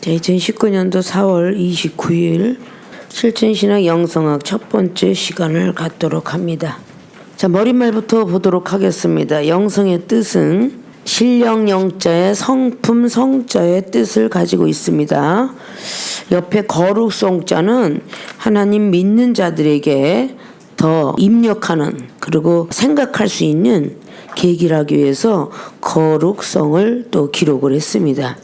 2019년도 4월 29일 실천신학 영성학 첫 번째 시간을 갖도록 합니다. 자, 머릿말부터 보도록 하겠습니다. 영성의 뜻은 신령 영자의 성품 성자의 뜻을 가지고 있습니다. 옆에 거룩 성자는 하나님 믿는 자들에게 더 입력하는, 그리고 생각할 수 있는 계기를 하기 위해서 거룩성을 또 기록을 했습니다.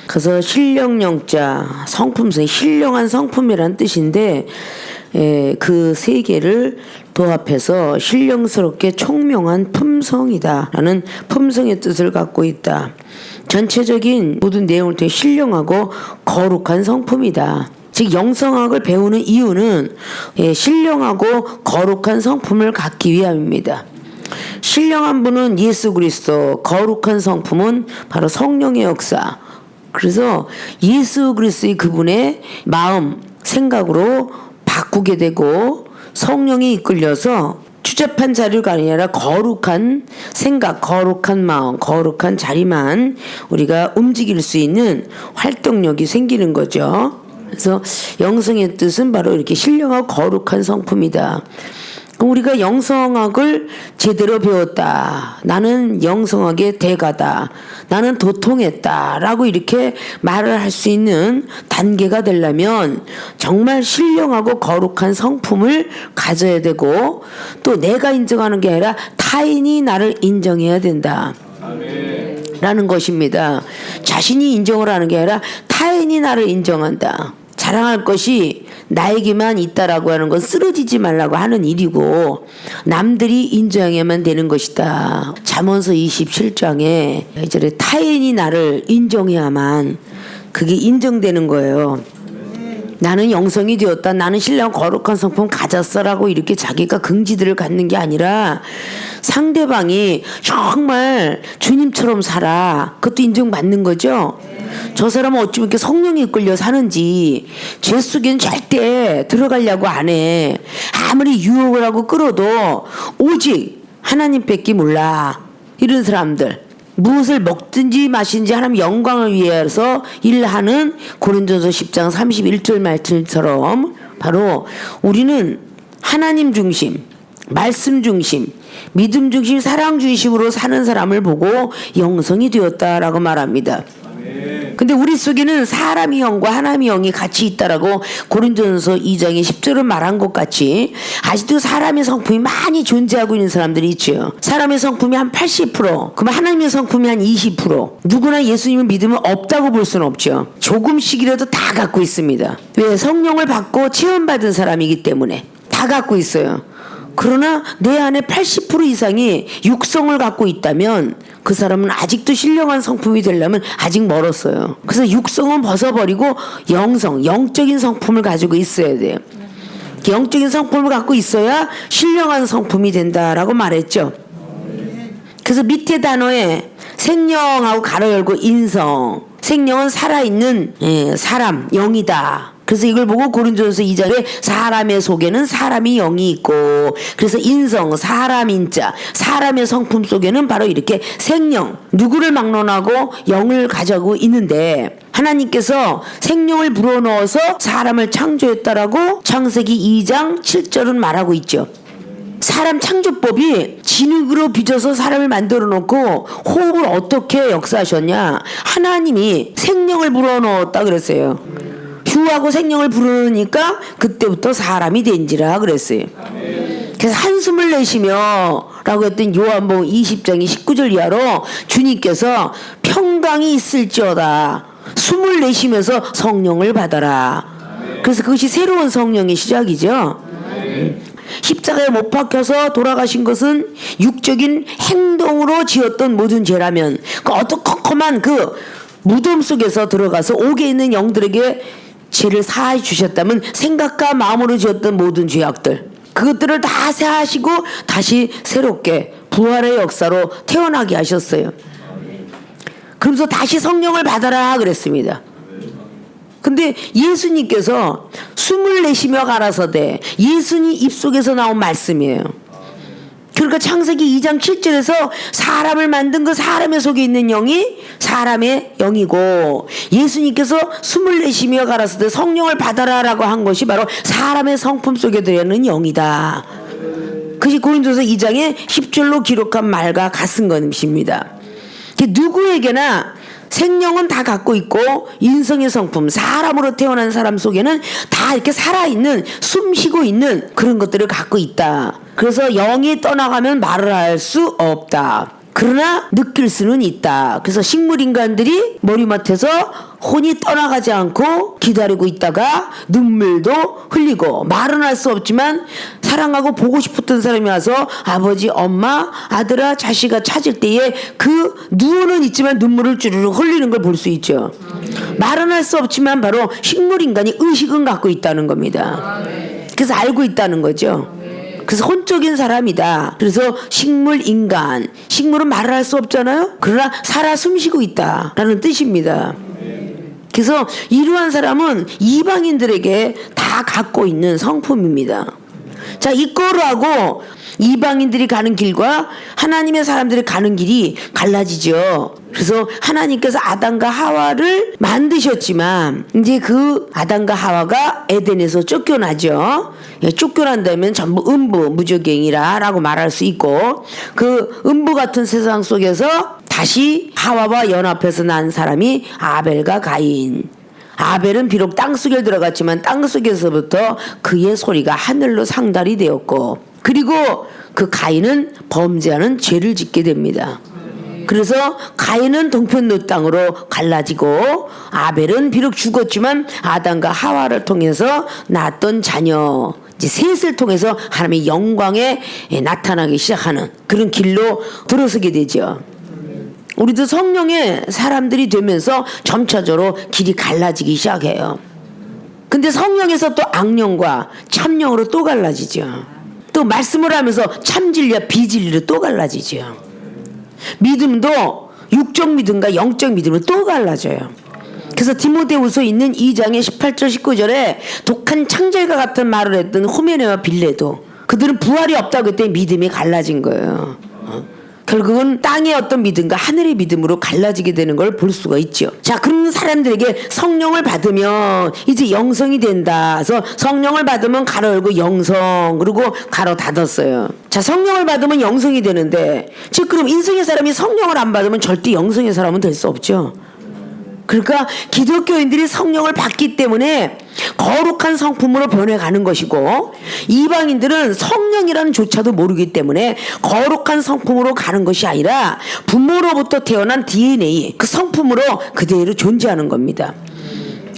그래서 신령 영자, 성품성, 신령한 성품이란 뜻인데, 그 세 개를 도합해서 신령스럽게 총명한 품성이다 라는 품성의 뜻을 갖고 있다. 전체적인 모든 내용을 통해 신령하고 거룩한 성품이다. 즉 영성학을 배우는 이유는 신령하고 거룩한 성품을 갖기 위함입니다. 신령한 분은 예수 그리스도, 거룩한 성품은 바로 성령의 역사. 그래서 예수 그리스도의 그분의 마음, 생각으로 바꾸게 되고 성령이 이끌려서 추잡한 자리가 아니라 거룩한 생각, 거룩한 마음, 거룩한 자리만 우리가 움직일 수 있는 활동력이 생기는 거죠. 그래서 영성의 뜻은 바로 이렇게 신령하고 거룩한 성품이다. 우리가 영성학을 제대로 배웠다. 나는 영성학의 대가다. 나는 도통했다. 라고 이렇게 말을 할 수 있는 단계가 되려면 정말 신령하고 거룩한 성품을 가져야 되고, 또 내가 인정하는 게 아니라 타인이 나를 인정해야 된다. 라는 것입니다. 자신이 인정을 하는 게 아니라 타인이 나를 인정한다. 자랑할 것이 나에게만 있다라고 하는 건 쓰러지지 말라고 하는 일이고, 남들이 인정해야만 되는 것이다. 잠언서 27장에 이제 타인이 나를 인정해야만 그게 인정되는 거예요. 나는 영성이 되었다, 나는 신령 거룩한 성품 가졌어라고 이렇게 자기가 긍지들을 갖는 게 아니라 상대방이 정말 주님처럼 살아, 그것도 인정받는 거죠. 저 사람은 어찌 이렇게 성령이 이끌려 사는지, 죄 속에는 절대 들어가려고 안 해. 아무리 유혹을 하고 끌어도 오직 하나님밖에 몰라. 이런 사람들, 무엇을 먹든지 마시든지 하나님 영광을 위해서 일하는 고린도서 10장 31절 말씀처럼 바로 우리는 하나님 중심, 말씀 중심, 믿음 중심, 사랑 중심으로 사는 사람을 보고 영성이 되었다라고 말합니다. 근데 우리 속에는 사람의 영과 하나님의 영이 같이 있다라고 고린도전서 2장의 10절을 말한 것 같이 아직도 사람의 성품이 많이 존재하고 있는 사람들이 있죠. 사람의 성품이 한 80%, 그러면 하나님의 성품이 한 20%. 누구나 예수님을 믿으면 없다고 볼 수는 없죠. 조금씩이라도 다 갖고 있습니다. 왜? 성령을 받고 체험받은 사람이기 때문에 다 갖고 있어요. 그러나 내 안에 80% 이상이 육성을 갖고 있다면 그 사람은 아직도 신령한 성품이 되려면 아직 멀었어요. 그래서 육성은 벗어버리고 영적인 성품을 가지고 있어야 돼요. 영적인 성품을 갖고 있어야 신령한 성품이 된다라고 말했죠. 그래서 밑에 단어에 생령하고 가로 열고 인성, 생령은 살아있는 사람, 영이다. 그래서 이걸 보고 고린도전서 2장에 사람의 속에는 사람이 영이 있고, 그래서 인성, 사람 인자, 사람의 성품 속에는 바로 이렇게 생령, 누구를 막론하고 영을 가지고 있는데, 하나님께서 생령을 불어넣어서 사람을 창조했다라고 창세기 2장 7절은 말하고 있죠. 사람 창조법이 진흙으로 빚어서 사람을 만들어 놓고 호흡을 어떻게 역사하셨냐? 하나님이 생령을 불어넣었다 그랬어요. 주하고 생명을 불어넣으니까 그때부터 사람이 된지라 그랬어요. 그래서 한숨을 내쉬며 라고 했던 요한복음 20장의 19절 이하로 주님께서 평강이 있을지어다 숨을 내쉬면서 성령을 받아라. 그래서 그것이 새로운 성령의 시작이죠. 십자가에 못 박혀서 돌아가신 것은 육적인 행동으로 지었던 모든 죄라면, 그 어두컴컴한 그 무덤 속에서 들어가서 옥에 있는 영들에게 죄를 사해 주셨다면 생각과 마음으로 지었던 모든 죄악들, 그것들을 다 사하시고 다시 새롭게 부활의 역사로 태어나게 하셨어요. 그러면서 다시 성령을 받아라 그랬습니다. 근데 예수님께서 숨을 내쉬며 가라사대, 예수님 입속에서 나온 말씀이에요. 그러니까 그러니까 창세기 2장 7절에서 사람을 만든 그 사람의 속에 있는 영이 사람의 영이고, 예수님께서 숨을 내쉬며 가라사대 성령을 받아라라고 한 것이 바로 사람의 성품 속에 들어있는 영이다. 그것이 고린도서 2장에 10절로 기록한 말과 같은 것입니다. 누구에게나 생명은 다 갖고 있고, 인성의 성품, 사람으로 태어난 사람 속에는 다 이렇게 살아있는, 숨쉬고 있는 그런 것들을 갖고 있다. 그래서 영이 떠나가면 말을 할 수 없다. 그러나 느낄 수는 있다. 그래서 식물인간들이 머리맡에서 혼이 떠나가지 않고 기다리고 있다가 눈물도 흘리고, 말은 할 수 없지만 사랑하고 보고 싶었던 사람이 와서 아버지, 엄마, 아들아, 자식아 찾을 때에 그 누워는 있지만 눈물을 주르륵 흘리는 걸 볼 수 있죠. 말은 할 수 없지만 바로 식물인간이 의식은 갖고 있다는 겁니다. 그래서 알고 있다는 거죠. 그래서 혼적인 사람이다. 그래서 식물인간, 식물은 말을 할 수 없잖아요. 그러나 살아 숨쉬고 있다라는 뜻입니다. 그래서 이러한 사람은 이방인들에게 다 갖고 있는 성품입니다. 자, 이거하고 이방인들이 가는 길과 하나님의 사람들이 가는 길이 갈라지죠. 그래서 하나님께서 아담과 하와를 만드셨지만 이제 그 아담과 하와가 에덴에서 쫓겨나죠. 쫓겨난다면 전부 음부, 무적행이라고 말할 수 있고, 그 음부 같은 세상 속에서 다시 하와와 연합해서 난 사람이 아벨과 가인. 아벨은 비록 땅속에 들어갔지만 땅속에서부터 그의 소리가 하늘로 상달이 되었고, 그리고 그 가인은 범죄하는 죄를 짓게 됩니다. 그래서 가인은 동편로 땅으로 갈라지고, 아벨은 비록 죽었지만 아담과 하와를 통해서 낳았던 자녀, 이제 셋을 통해서 하나님의 영광에 나타나기 시작하는 그런 길로 들어서게 되죠. 우리도 성령의 사람들이 되면서 점차적으로 길이 갈라지기 시작해요. 근데 성령에서 또 악령과 참령으로 또 갈라지죠. 또 말씀을 하면서 참진리와 비진리로 또 갈라지죠. 믿음도 육적 믿음과 영적 믿음으로 또 갈라져요. 그래서 디모데후서 있는 2장의 18절 19절에 독한 창절과 같은 말을 했던 후메네와 빌레도, 그들은 부활이 없다고 했더니 믿음이 갈라진 거예요. 결국은 땅의 어떤 믿음과 하늘의 믿음으로 갈라지게 되는 걸 볼 수가 있죠. 자, 그런 사람들에게 성령을 받으면 이제 영성이 된다. 그래서 성령을 받으면 가로 열고 영성, 그리고 가로 닫았어요. 자, 성령을 받으면 영성이 되는데, 즉 그럼 인성의 사람이 성령을 안 받으면 절대 영성의 사람은 될 수 없죠. 그러니까 기독교인들이 성령을 받기 때문에 거룩한 성품으로 변해가는 것이고, 이방인들은 성령이라는 조차도 모르기 때문에 거룩한 성품으로 가는 것이 아니라 부모로부터 태어난 DNA, 그 성품으로 그대로 존재하는 겁니다.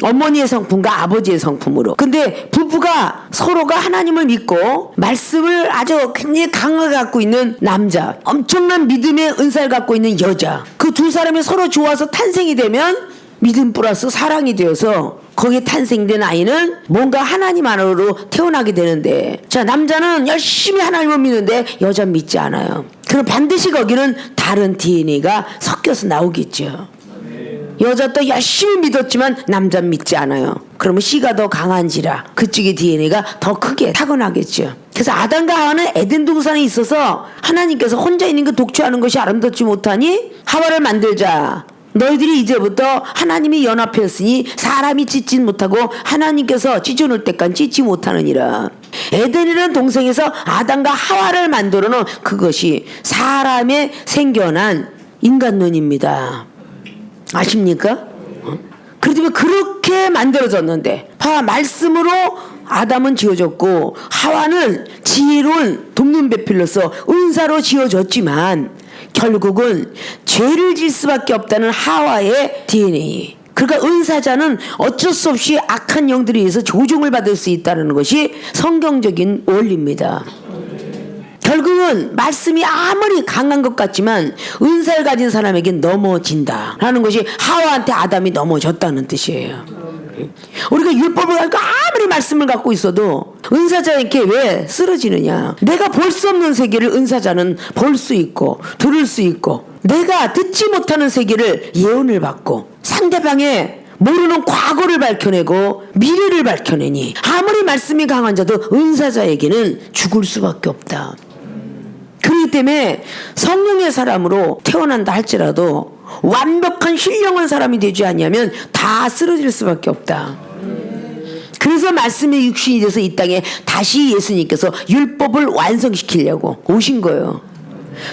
어머니의 성품과 아버지의 성품으로. 근데 부부가 서로가 하나님을 믿고 말씀을 아주 굉장히 강하게 갖고 있는 남자, 엄청난 믿음의 은사를 갖고 있는 여자, 그 두 사람이 서로 좋아서 탄생이 되면 믿음 플러스 사랑이 되어서 거기에 탄생된 아이는 뭔가 하나님 안으로 태어나게 되는데, 자, 남자는 열심히 하나님을 믿는데 여자는 믿지 않아요. 그럼 반드시 거기는 다른 DNA가 섞여서 나오겠죠. 여자도 열심히 믿었지만 남자는 믿지 않아요. 그러면 씨가 더 강한지라 그쪽의 DNA가 더 크게 타고나겠죠. 그래서 아담과 하와는 에덴 동산에 있어서 하나님께서 혼자 있는 그 독주하는 것이 아름답지 못하니 하와를 만들자. 너희들이 이제부터 하나님이 연합했으니 사람이 찢지 못하고 하나님께서 찢어놓을 때까지 찢지 못하느니라. 에덴이라는 동생에서 아담과 하와를 만들어 놓은 그것이 사람의 생겨난 인간론입니다. 아십니까? 그렇다면 그렇게 만들어졌는데, 말씀으로 아담은 지어졌고 하와는 지혜로운 돕는 배필로서 은사로 지어졌지만 결국은 죄를 질 수밖에 없다는 하와의 DNA. 그러니까 은사자는 어쩔 수 없이 악한 영들에 의해서 조종을 받을 수 있다는 것이 성경적인 원리입니다. 결국은 말씀이 아무리 강한 것 같지만 은사를 가진 사람에겐 넘어진다라는 것이 하와한테 아담이 넘어졌다는 뜻이에요. 우리가 율법을 갖고 아무리 말씀을 갖고 있어도 은사자에게 왜 쓰러지느냐? 내가 볼 수 없는 세계를 은사자는 볼 수 있고 들을 수 있고, 내가 듣지 못하는 세계를 예언을 받고, 상대방의 모르는 과거를 밝혀내고 미래를 밝혀내니 아무리 말씀이 강한 자도 은사자에게는 죽을 수밖에 없다. 그렇기 때문에 성령의 사람으로 태어난다 할지라도 완벽한 신령한 사람이 되지 않냐면 다 쓰러질 수밖에 없다. 그래서 말씀의 육신이 돼서 이 땅에 다시 예수님께서 율법을 완성시키려고 오신 거예요.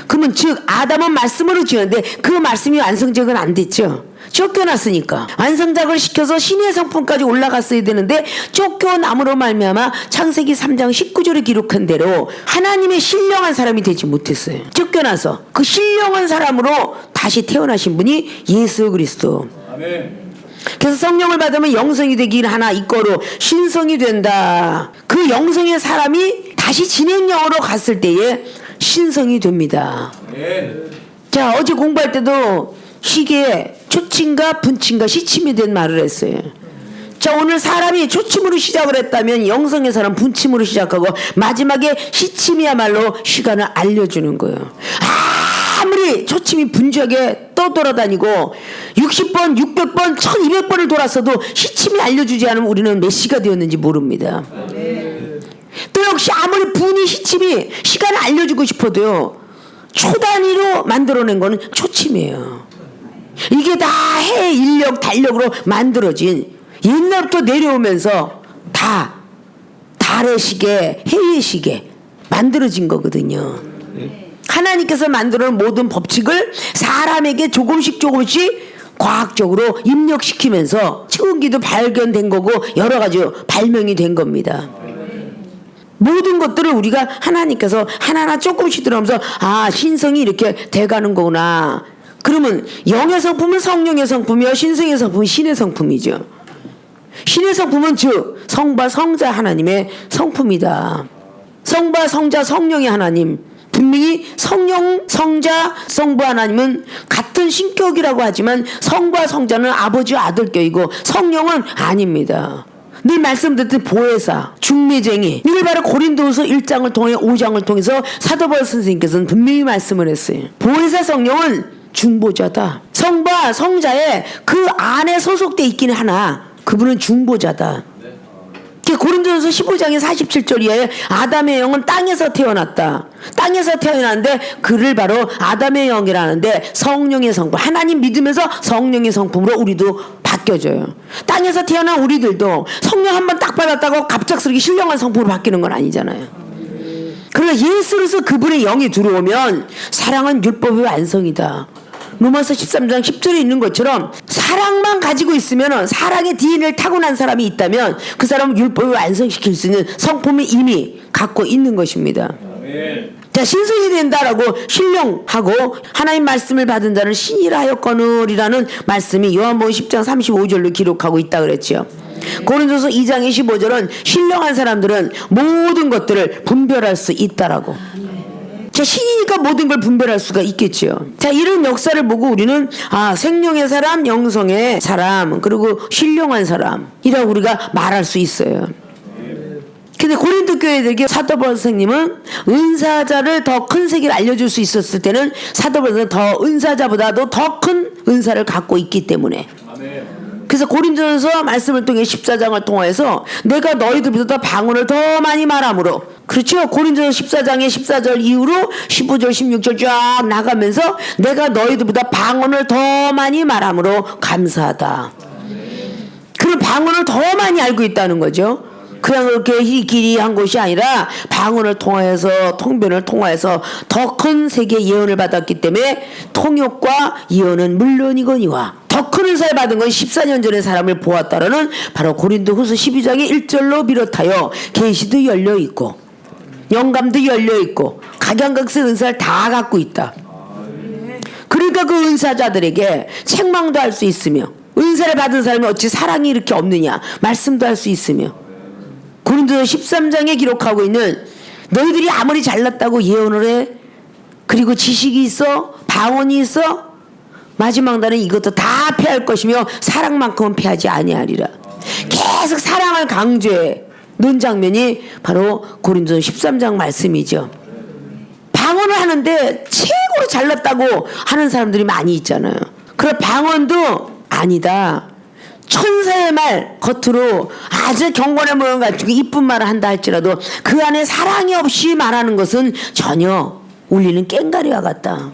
그러면 즉 아담은 말씀으로 지었는데 그 말씀이 완성작은 안 됐죠. 쫓겨났으니까 완성작을 시켜서 신의 성품까지 올라갔어야 되는데 쫓겨남으로 말미암아 창세기 3장 19절에 기록한 대로 하나님의 신령한 사람이 되지 못했어요. 쫓겨나서 그 신령한 사람으로 다시 태어나신 분이 예수 그리스도. 아멘. 그래서 성령을 받으면 영성이 되긴 하나 이거로 신성이 된다. 그 영성의 사람이 다시 진행령으로 갔을 때에 신성이 됩니다. 아멘. 자, 어제 공부할 때도 시계에 초침과 분침과 시침이 된 말을 했어요. 자, 오늘 사람이 초침으로 시작을 했다면 영성의 사람 분침으로 시작하고 마지막에 시침이야말로 시간을 알려주는 거예요. 아무리 초침이 분주하게 떠돌아다니고 60번, 600번, 1200번을 돌았어도 시침이 알려주지 않으면 우리는 몇 시가 되었는지 모릅니다. 또 역시 아무리 분이 시침이 시간을 알려주고 싶어도요, 초 단위로 만들어낸 거는 초침이에요. 이게 다 해 인력 달력으로 만들어진 옛날부터 내려오면서 다 달의 시계 해의 시계 만들어진 거거든요. 하나님께서 만들어 놓은 모든 법칙을 사람에게 조금씩 과학적으로 입력시키면서 체온기도 발견된 거고 여러 가지 발명이 된 겁니다. 모든 것들을 우리가 하나님께서 하나하나 조금씩 들어오면서 아, 신성이 이렇게 돼가는 거구나. 그러면 영의 성품은 성령의 성품이요, 신성의 성품은 신의 성품이죠. 신의 성품은 즉 성바 성자 하나님의 성품이다. 성바 성자 성령의 하나님, 분명히 성령 성자 성부 하나님은 같은 신격이라고 하지만 성과 성자는 아버지와 아들격이고 성령은 아닙니다. 늘 말씀드렸듯 보혜사, 중매쟁이, 이걸 바로 고린도후서 1장을 통해 5장을 통해서 사도 바울 선생님께서는 분명히 말씀을 했어요. 보혜사 성령은 중보자다. 성과 성자의 그 안에 소속돼 있긴 하나 그분은 중보자다. 고린도전서 15장의 47절 이하에 아담의 영은 땅에서 태어났다. 땅에서 태어났는데 그를 바로 아담의 영이라는데 성령의 성품, 하나님 믿으면서 성령의 성품으로 우리도 바뀌어져요. 땅에서 태어난 우리들도 성령 한번 딱 받았다고 갑작스럽게 신령한 성품으로 바뀌는 건 아니잖아요. 그러나 예수로서 그분의 영이 들어오면 사랑은 율법의 완성이다. 로마서 13장 10절에 있는 것처럼 사랑만 가지고 있으면, 사랑의 DNA를 타고난 사람이 있다면 그 사람은 율법을 완성시킬 수 있는 성품이 이미 갖고 있는 것입니다. 아멘. 자, 신성이 된다라고 신령하고 하나님 말씀을 받은 자는 신이라 하였거늘이라는 말씀이 요한복음 10장 35절로 기록하고 있다 그랬죠. 고린도서 2장 25절은 신령한 사람들은 모든 것들을 분별할 수 있다라고. 자, 신이니까 모든 걸 분별할 수가 있겠죠. 자, 이런 역사를 보고 우리는 아, 생명의 사람, 영성의 사람, 그리고 신령한 사람이라고 우리가 말할 수 있어요. 근데 고린도 교회들에게 사도 바울 선생님은 은사자를 더 큰 세계를 알려줄 수 있었을 때는 사도 바울 선생님은 더 은사자보다도 더 큰 은사를 갖고 있기 때문에. 그래서 고린도전서 말씀을 통해 14장을 통해서 내가 너희들보다 방언을 더 많이 말함으로, 그렇죠? 고린도전서 14장의 14절 이후로 15절 16절 쫙 나가면서 내가 너희들보다 방언을 더 많이 말함으로 감사하다. 그런 방언을 더 많이 알고 있다는 거죠. 그냥 그렇게 희끼리 한 것이 아니라 방언을 통하여서, 통변을 통하여서 더 큰 세계의 예언을 받았기 때문에 통역과 예언은 물론이거니와 더 큰 은사를 받은 건 14년 전에 사람을 보았다라는 바로 고린도후서 12장의 1절로 비롯하여 계시도 열려있고 영감도 열려있고 각양각색 은사를 다 갖고 있다. 그러니까 그 은사자들에게 책망도 할 수 있으며, 은사를 받은 사람이 어찌 사랑이 이렇게 없느냐 말씀도 할 수 있으며, 고린도서 13장에 기록하고 있는 너희들이 아무리 잘났다고 예언을 해, 그리고 지식이 있어, 방언이 있어, 마지막 날은 이것도 다 패할 것이며 사랑만큼은 패하지 아니하리라. 계속 사랑을 강조해 놓은 장면이 바로 고린도서 13장 말씀이죠. 방언을 하는데 최고로 잘났다고 하는 사람들이 많이 있잖아요. 그럼 방언도 아니다. 천사의 말, 겉으로 아주 경건해 모양 가지고 이쁜 말을 한다 할지라도 그 안에 사랑이 없이 말하는 것은 전혀 울리는 꽹과리와 같다.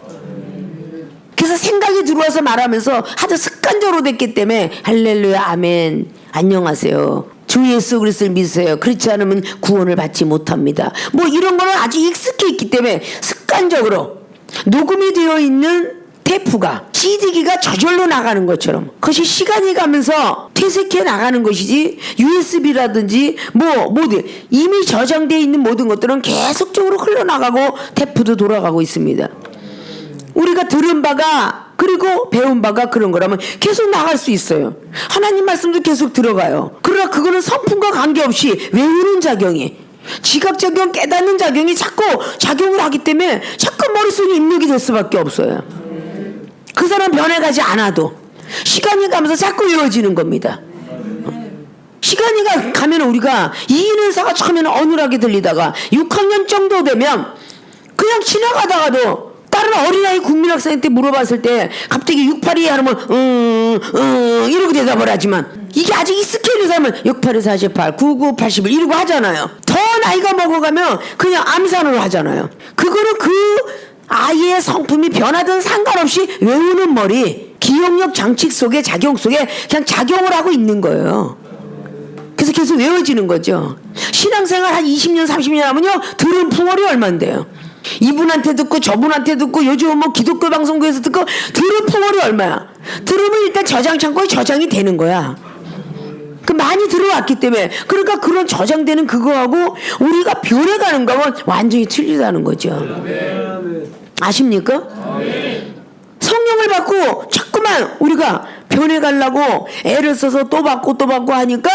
그래서 생각이 들어와서 말하면서 하도 습관적으로 됐기 때문에 할렐루야 아멘 안녕하세요 주 예수 그리스도를 믿으세요. 그렇지 않으면 구원을 받지 못합니다. 뭐 이런 거는 아주 익숙해 있기 때문에 습관적으로 녹음이 되어 있는 테이프가 CD기가 저절로 나가는 것처럼 그것이 시간이 가면서 퇴색해 나가는 것이지 USB라든지 뭐든 이미 저장되어 있는 모든 것들은 계속적으로 흘러나가고 테이프도 돌아가고 있습니다. 우리가 들은 바가 그리고 배운 바가 그런 거라면 계속 나갈 수 있어요. 하나님 말씀도 계속 들어가요. 그러나 그거는 성품과 관계없이 외우는 작용이 지각작용 깨닫는 작용이 자꾸 작용을 하기 때문에 자꾸 머릿속에 입력이 될 수밖에 없어요. 그 사람 변해가지 않아도 시간이 가면서 자꾸 외워지는 겁니다. 시간이 가면 우리가 이인 은사가 처음에는 어눌하게 들리다가 6학년 정도 되면 그냥 지나가다가도 다른 어린아이 국민학생 때 물어봤을 때 갑자기 682 하면 이러고 대답을 하지만 이게 아직 익숙해 있는 사람은 68에 48 99 81 이러고 하잖아요. 더 나이가 먹어가면 그냥 암산으로 하잖아요. 그거는 그 아이의 성품이 변하든 상관없이 외우는 머리 기억력 장치 속에 작용 속에 그냥 작용을 하고 있는 거예요. 그래서 계속 외워지는 거죠. 신앙생활 한 20년 30년 하면요 들은 풍월이 얼만데요. 이분한테 듣고 저분한테 듣고 요즘 뭐 기독교 방송국에서 듣고 들은 풍월이 얼마야. 들으면 일단 저장 창고에 저장이 되는 거야. 그 많이 들어왔기 때문에 그러니까 그런 저장되는 그거하고 우리가 변해가는 거는 완전히 틀리다는 거죠. 아십니까? 성령을 받고 자꾸만 우리가 변해가려고 애를 써서 또 받고 하니까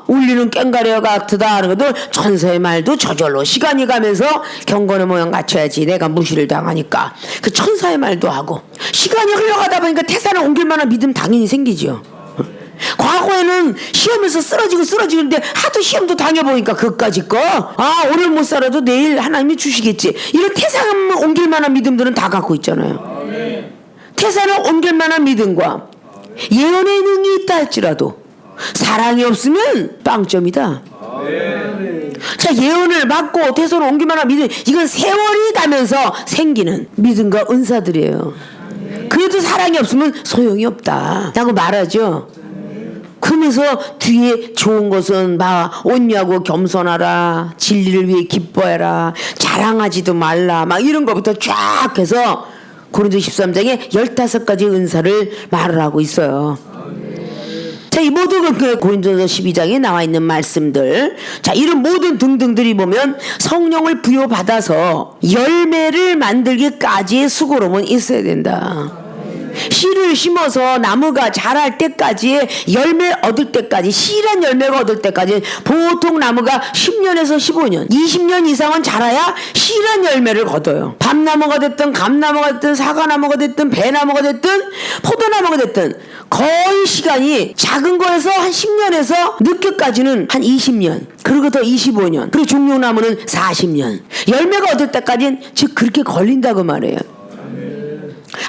울리는 꽹과리와 같으다 하는 것도 천사의 말도 저절로 시간이 가면서 경건의 모양 갖춰야지 내가 무시를 당하니까 그 천사의 말도 하고 시간이 흘러가다 보니까 태산을 옮길 만한 믿음 당연히 생기죠. 과거에는 시험에서 쓰러지는데 하도 시험도 당해보니까 그것까지 오늘 못 살아도 내일 하나님이 주시겠지 이런 태산을 옮길 만한 믿음들은 다 갖고 있잖아요. 태산을 옮길 만한 믿음과 예언의 능력이 있다 할지라도 사랑이 없으면 빵점이다. 자, 예언을 받고 태산을 옮길 만한 믿음 이건 세월이 가면서 생기는 믿음과 은사들이에요. 그래도 사랑이 없으면 소용이 없다 라고 말하죠. 그러면서 뒤에 좋은 것은 온유하고 겸손하라 진리를 위해 기뻐해라 자랑하지도 말라 막 이런 것부터 쫙 해서 고린도 13장에 15가지 은사를 말을 하고 있어요. 자, 이 모든 고린도서 12장에 나와 있는 말씀들 자 이런 모든 등등들이 보면 성령을 부여받아서 열매를 만들기까지의 수고로움은 있어야 된다. 씨를 심어서 나무가 자랄 때까지 열매 얻을 때까지 씨란 열매가 얻을 때까지 보통 나무가 10년에서 15년 20년 이상은 자라야 씨란 열매를 거둬요. 밤나무가 됐든 감나무가 됐든 사과나무가 됐든 배나무가 됐든 포도나무가 됐든 거의 시간이 작은 거에서 한 10년에서 늦게까지는 한 20년 그리고 더 25년 그리고 종려나무는 40년 열매가 얻을 때까지는 즉 그렇게 걸린다고 말해요.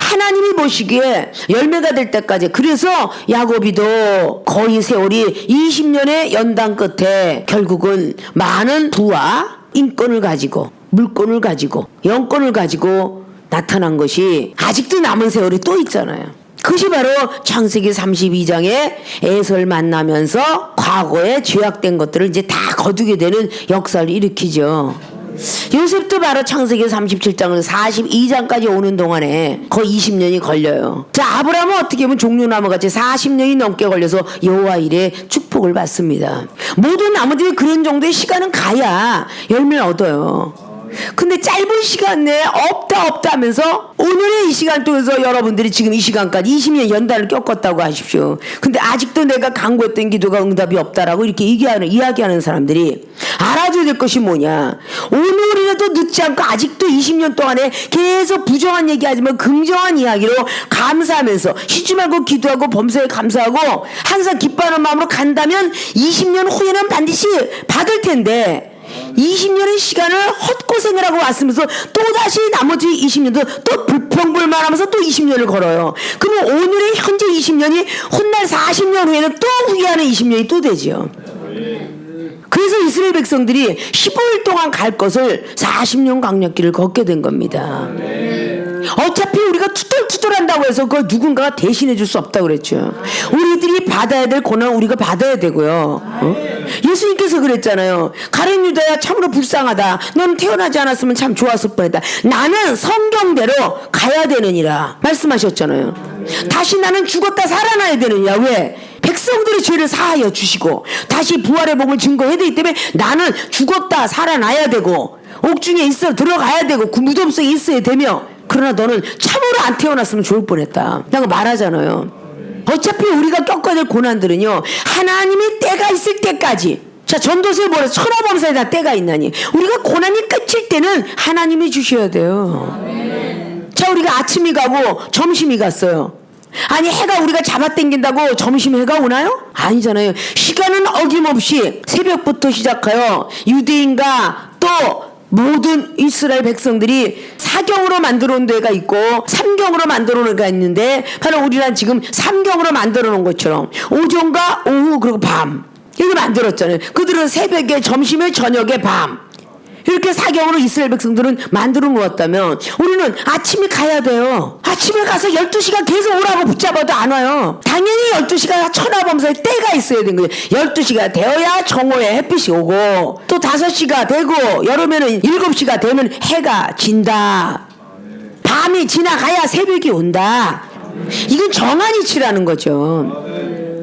하나님이 보시기에 열매가 될 때까지 그래서 야고비도 거의 세월이 20년의 연단 끝에 결국은 많은 부와 인권을 가지고 물권을 가지고 영권을 가지고 나타난 것이 아직도 남은 세월이 또 있잖아요. 그것이 바로 창세기 32장에 에서를 만나면서 과거에 죄악된 것들을 이제 다 거두게 되는 역사를 일으키죠. 요셉도 바로 창세기 37장에서 42장까지 오는 동안에 거의 20년이 걸려요. 자, 아브라함은 어떻게 보면 종려나무같이 40년이 넘게 걸려서 여호와 일에 축복을 받습니다. 모든 나무들이 그런 정도의 시간은 가야 열매를 얻어요. 근데 짧은 시간 내에 없다 하면서 오늘의 이 시간 통해서 여러분들이 지금 이 시간까지 20년 연단을 겪었다고 하십시오. 근데 아직도 내가 간구했던 기도가 응답이 없다라고 이렇게 이야기하는 사람들이 알아줘야 될 것이 뭐냐. 오늘이라도 늦지 않고 아직도 20년 동안에 계속 부정한 얘기하지만 긍정한 이야기로 감사하면서 쉬지 말고 기도하고 범사에 감사하고 항상 기뻐하는 마음으로 간다면 20년 후에는 반드시 받을 텐데 20년의 시간을 헛고생을 하고 왔으면서 또다시 나머지 20년도 또 불평불만하면서 또 20년을 걸어요. 그러면 오늘의 현재 20년이 훗날 40년 후에는 또 후회하는 20년이 또 되죠. 그래서 이스라엘 백성들이 15일 동안 갈 것을 40년 광야길을 걷게 된 겁니다. 어차피 우리가 투덜투덜한다고 해서 그걸 누군가가 대신해 줄 수 없다고 그랬죠. 우리들이 받아야 될 고난은 우리가 받아야 되고요. 예수님께서 그랬잖아요. 가룟 유다야, 참으로 불쌍하다. 넌 태어나지 않았으면 참 좋았을 뻔했다. 나는 성경대로 가야 되느니라 말씀하셨잖아요. 다시 나는 죽었다 살아나야 되느니라. 왜? 백성들의 죄를 사하여 주시고 다시 부활의 복을 증거해야 되기 때문에 나는 죽었다 살아나야 되고 옥중에 있어 들어가야 되고 그 무덤 속에 있어야 되며, 그러나 너는 참으로 안 태어났으면 좋을 뻔했다. 라고 말하잖아요. 어차피 우리가 겪어야 될 고난들은요, 하나님의 때가 있을 때까지. 자, 전도서에 뭐래? 천하범사에 다 때가 있나니. 우리가 고난이 끝일 때는 하나님이 주셔야 돼요. 자, 우리가 아침이 가고 점심이 갔어요. 아니, 해가 우리가 잡아당긴다고 점심 해가 오나요? 아니잖아요. 시간은 어김없이 새벽부터 시작하여 유대인과 또 모든 이스라엘 백성들이 사경으로 만들어 놓은 데가 있고 삼경으로 만들어 놓은 데가 있는데, 바로 우리는 지금 삼경으로 만들어 놓은 것처럼 오전과 오후 그리고 밤 이렇게 만들었잖아요. 그들은 새벽에, 점심에, 저녁에, 밤 이렇게 사경으로 이스라엘 백성들은 만들어 놓았다면 우리는 아침에 가야 돼요. 아침에 가서 12시간 계속 오라고 붙잡아도 안 와요. 당연히 12시가 천하범사의 때가 있어야 되는 거예요. 12시가 되어야 정오에 햇빛이 오고, 또 5시가 되고, 여름에는 7시가 되면 해가 진다. 밤이 지나가야 새벽이 온다. 이건 정한 이치라는 거죠.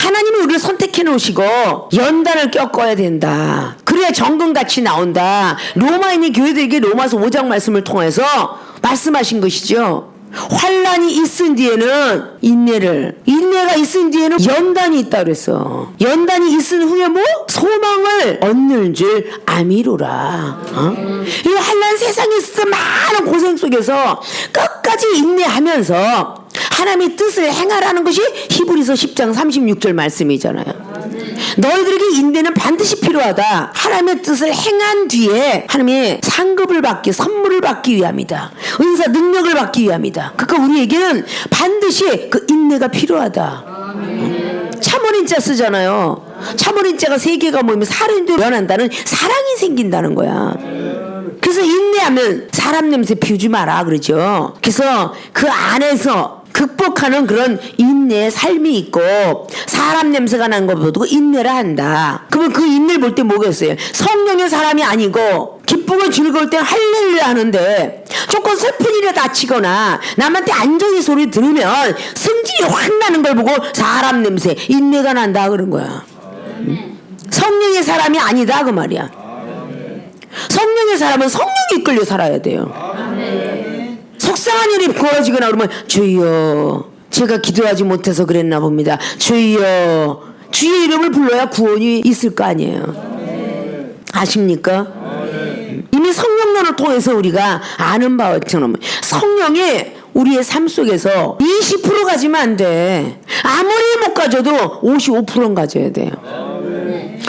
하나님이 우리를 선택해 놓으시고 연단을 겪어야 된다. 그래야 정금같이 나온다. 로마인이 교회들에게 로마서 5장 말씀을 통해서 말씀하신 것이죠. 환난이 있은 뒤에는 인내가 있은 뒤에는 연단이 있다 그랬어. 연단이 있은 후에 뭐? 소망을 얻는 줄 아미로라. 이 환난 세상에 있어서 많은 고생 속에서 끝까지 인내하면서 하나님의 뜻을 행하라는 것이 히브리서 10장 36절 말씀이잖아요. 너희들에게 인내는 반드시 필요하다. 하나님의 뜻을 행한 뒤에 하나님의 상급을 받기, 선물을 받기 위함이다. 은사 능력을 받기 위함이다. 그러니까 우리에게는 반드시 그 인내가 필요하다. 참어린자 쓰잖아요. 참어린자가 3개가 모이면 사람도 변한다는, 사랑이 생긴다는 거야. 그래서 인내하면 사람 냄새 피우지 마라 그러죠. 그래서 그 안에서 극복하는 그런 인내의 삶이 있고, 사람 냄새가 나는 거 보고 인내를 한다. 그러면 그 인내를 볼 때 뭐겠어요? 성령의 사람이 아니고 기쁘고 즐거울 때 할렐루야 하는데 조금 슬픈 일에 다치거나 남한테 안 좋은 소리 들으면 승질이 확 나는 걸 보고 사람 냄새, 인내가 난다 그런 거야. 성령의 사람이 아니다 그 말이야. 성령의 사람은 성령이 이끌려 살아야 돼요. 속상한 일이 벌어지거나 그러면 주여, 제가 기도하지 못해서 그랬나 봅니다. 주여, 주의 이름을 불러야 구원이 있을 거 아니에요. 아십니까? 이미 성령론을 통해서 우리가 아는 바처럼 성령이 우리의 삶 속에서 20% 가지면 안 돼. 아무리 못 가져도 55%는 가져야 돼요.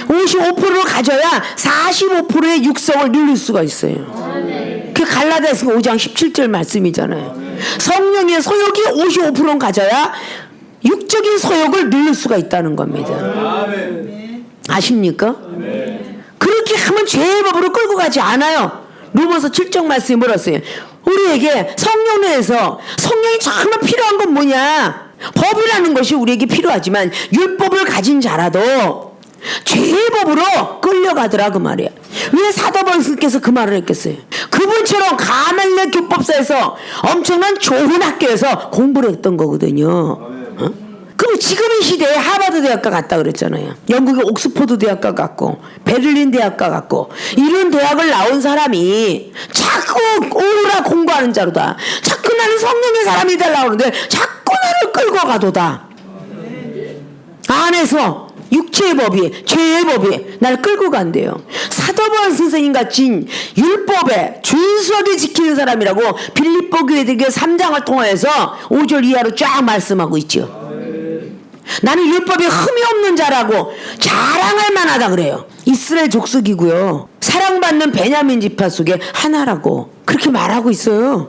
55%를 가져야 45%의 육성을 누릴 수가 있어요. 그 갈라디아서 5장 17절 말씀이잖아요. 성령의 소욕이 55%는 가져야 육적인 소욕을 누릴 수가 있다는 겁니다. 아십니까? 그렇게 하면 죄의 법으로 끌고 가지 않아요. 로마서 7장 말씀이 뭐라 써요? 우리에게 성령 내에서 성령이 정말 필요한 건 뭐냐? 법이라는 것이 우리에게 필요하지만 율법을 가진 자라도 죄의 법으로 끌려가더라 그 말이야. 왜 사도 바울께서 그 말을 했겠어요? 그분처럼 가말리엘 교법사에서 엄청난 좋은 학교에서 공부를 했던 거거든요. 그럼 지금 이 시대에 하버드 대학가 갔다 그랬잖아요. 영국의 옥스퍼드 대학가 갔고 베를린 대학가 갔고 이런 대학을 나온 사람이 자꾸 오라 공부하는 자로다. 자꾸 나는 성령의 사람이 되려고 하는데 자꾸 나를 끌고 가도다. 안에서 육체의 법이, 죄의 법이 나를 끌고 간대요. 사도바울 선생님 같이 율법에 준수하게 지키는 사람이라고 빌립보 교회들에게 3장을 통해서 5절 이하로 쫙 말씀하고 있죠. 나는 율법이 흠이 없는 자라고 자랑할 만하다 그래요. 이스라엘 족속이고요. 사랑받는 베냐민 지파 속에 하나라고 그렇게 말하고 있어요.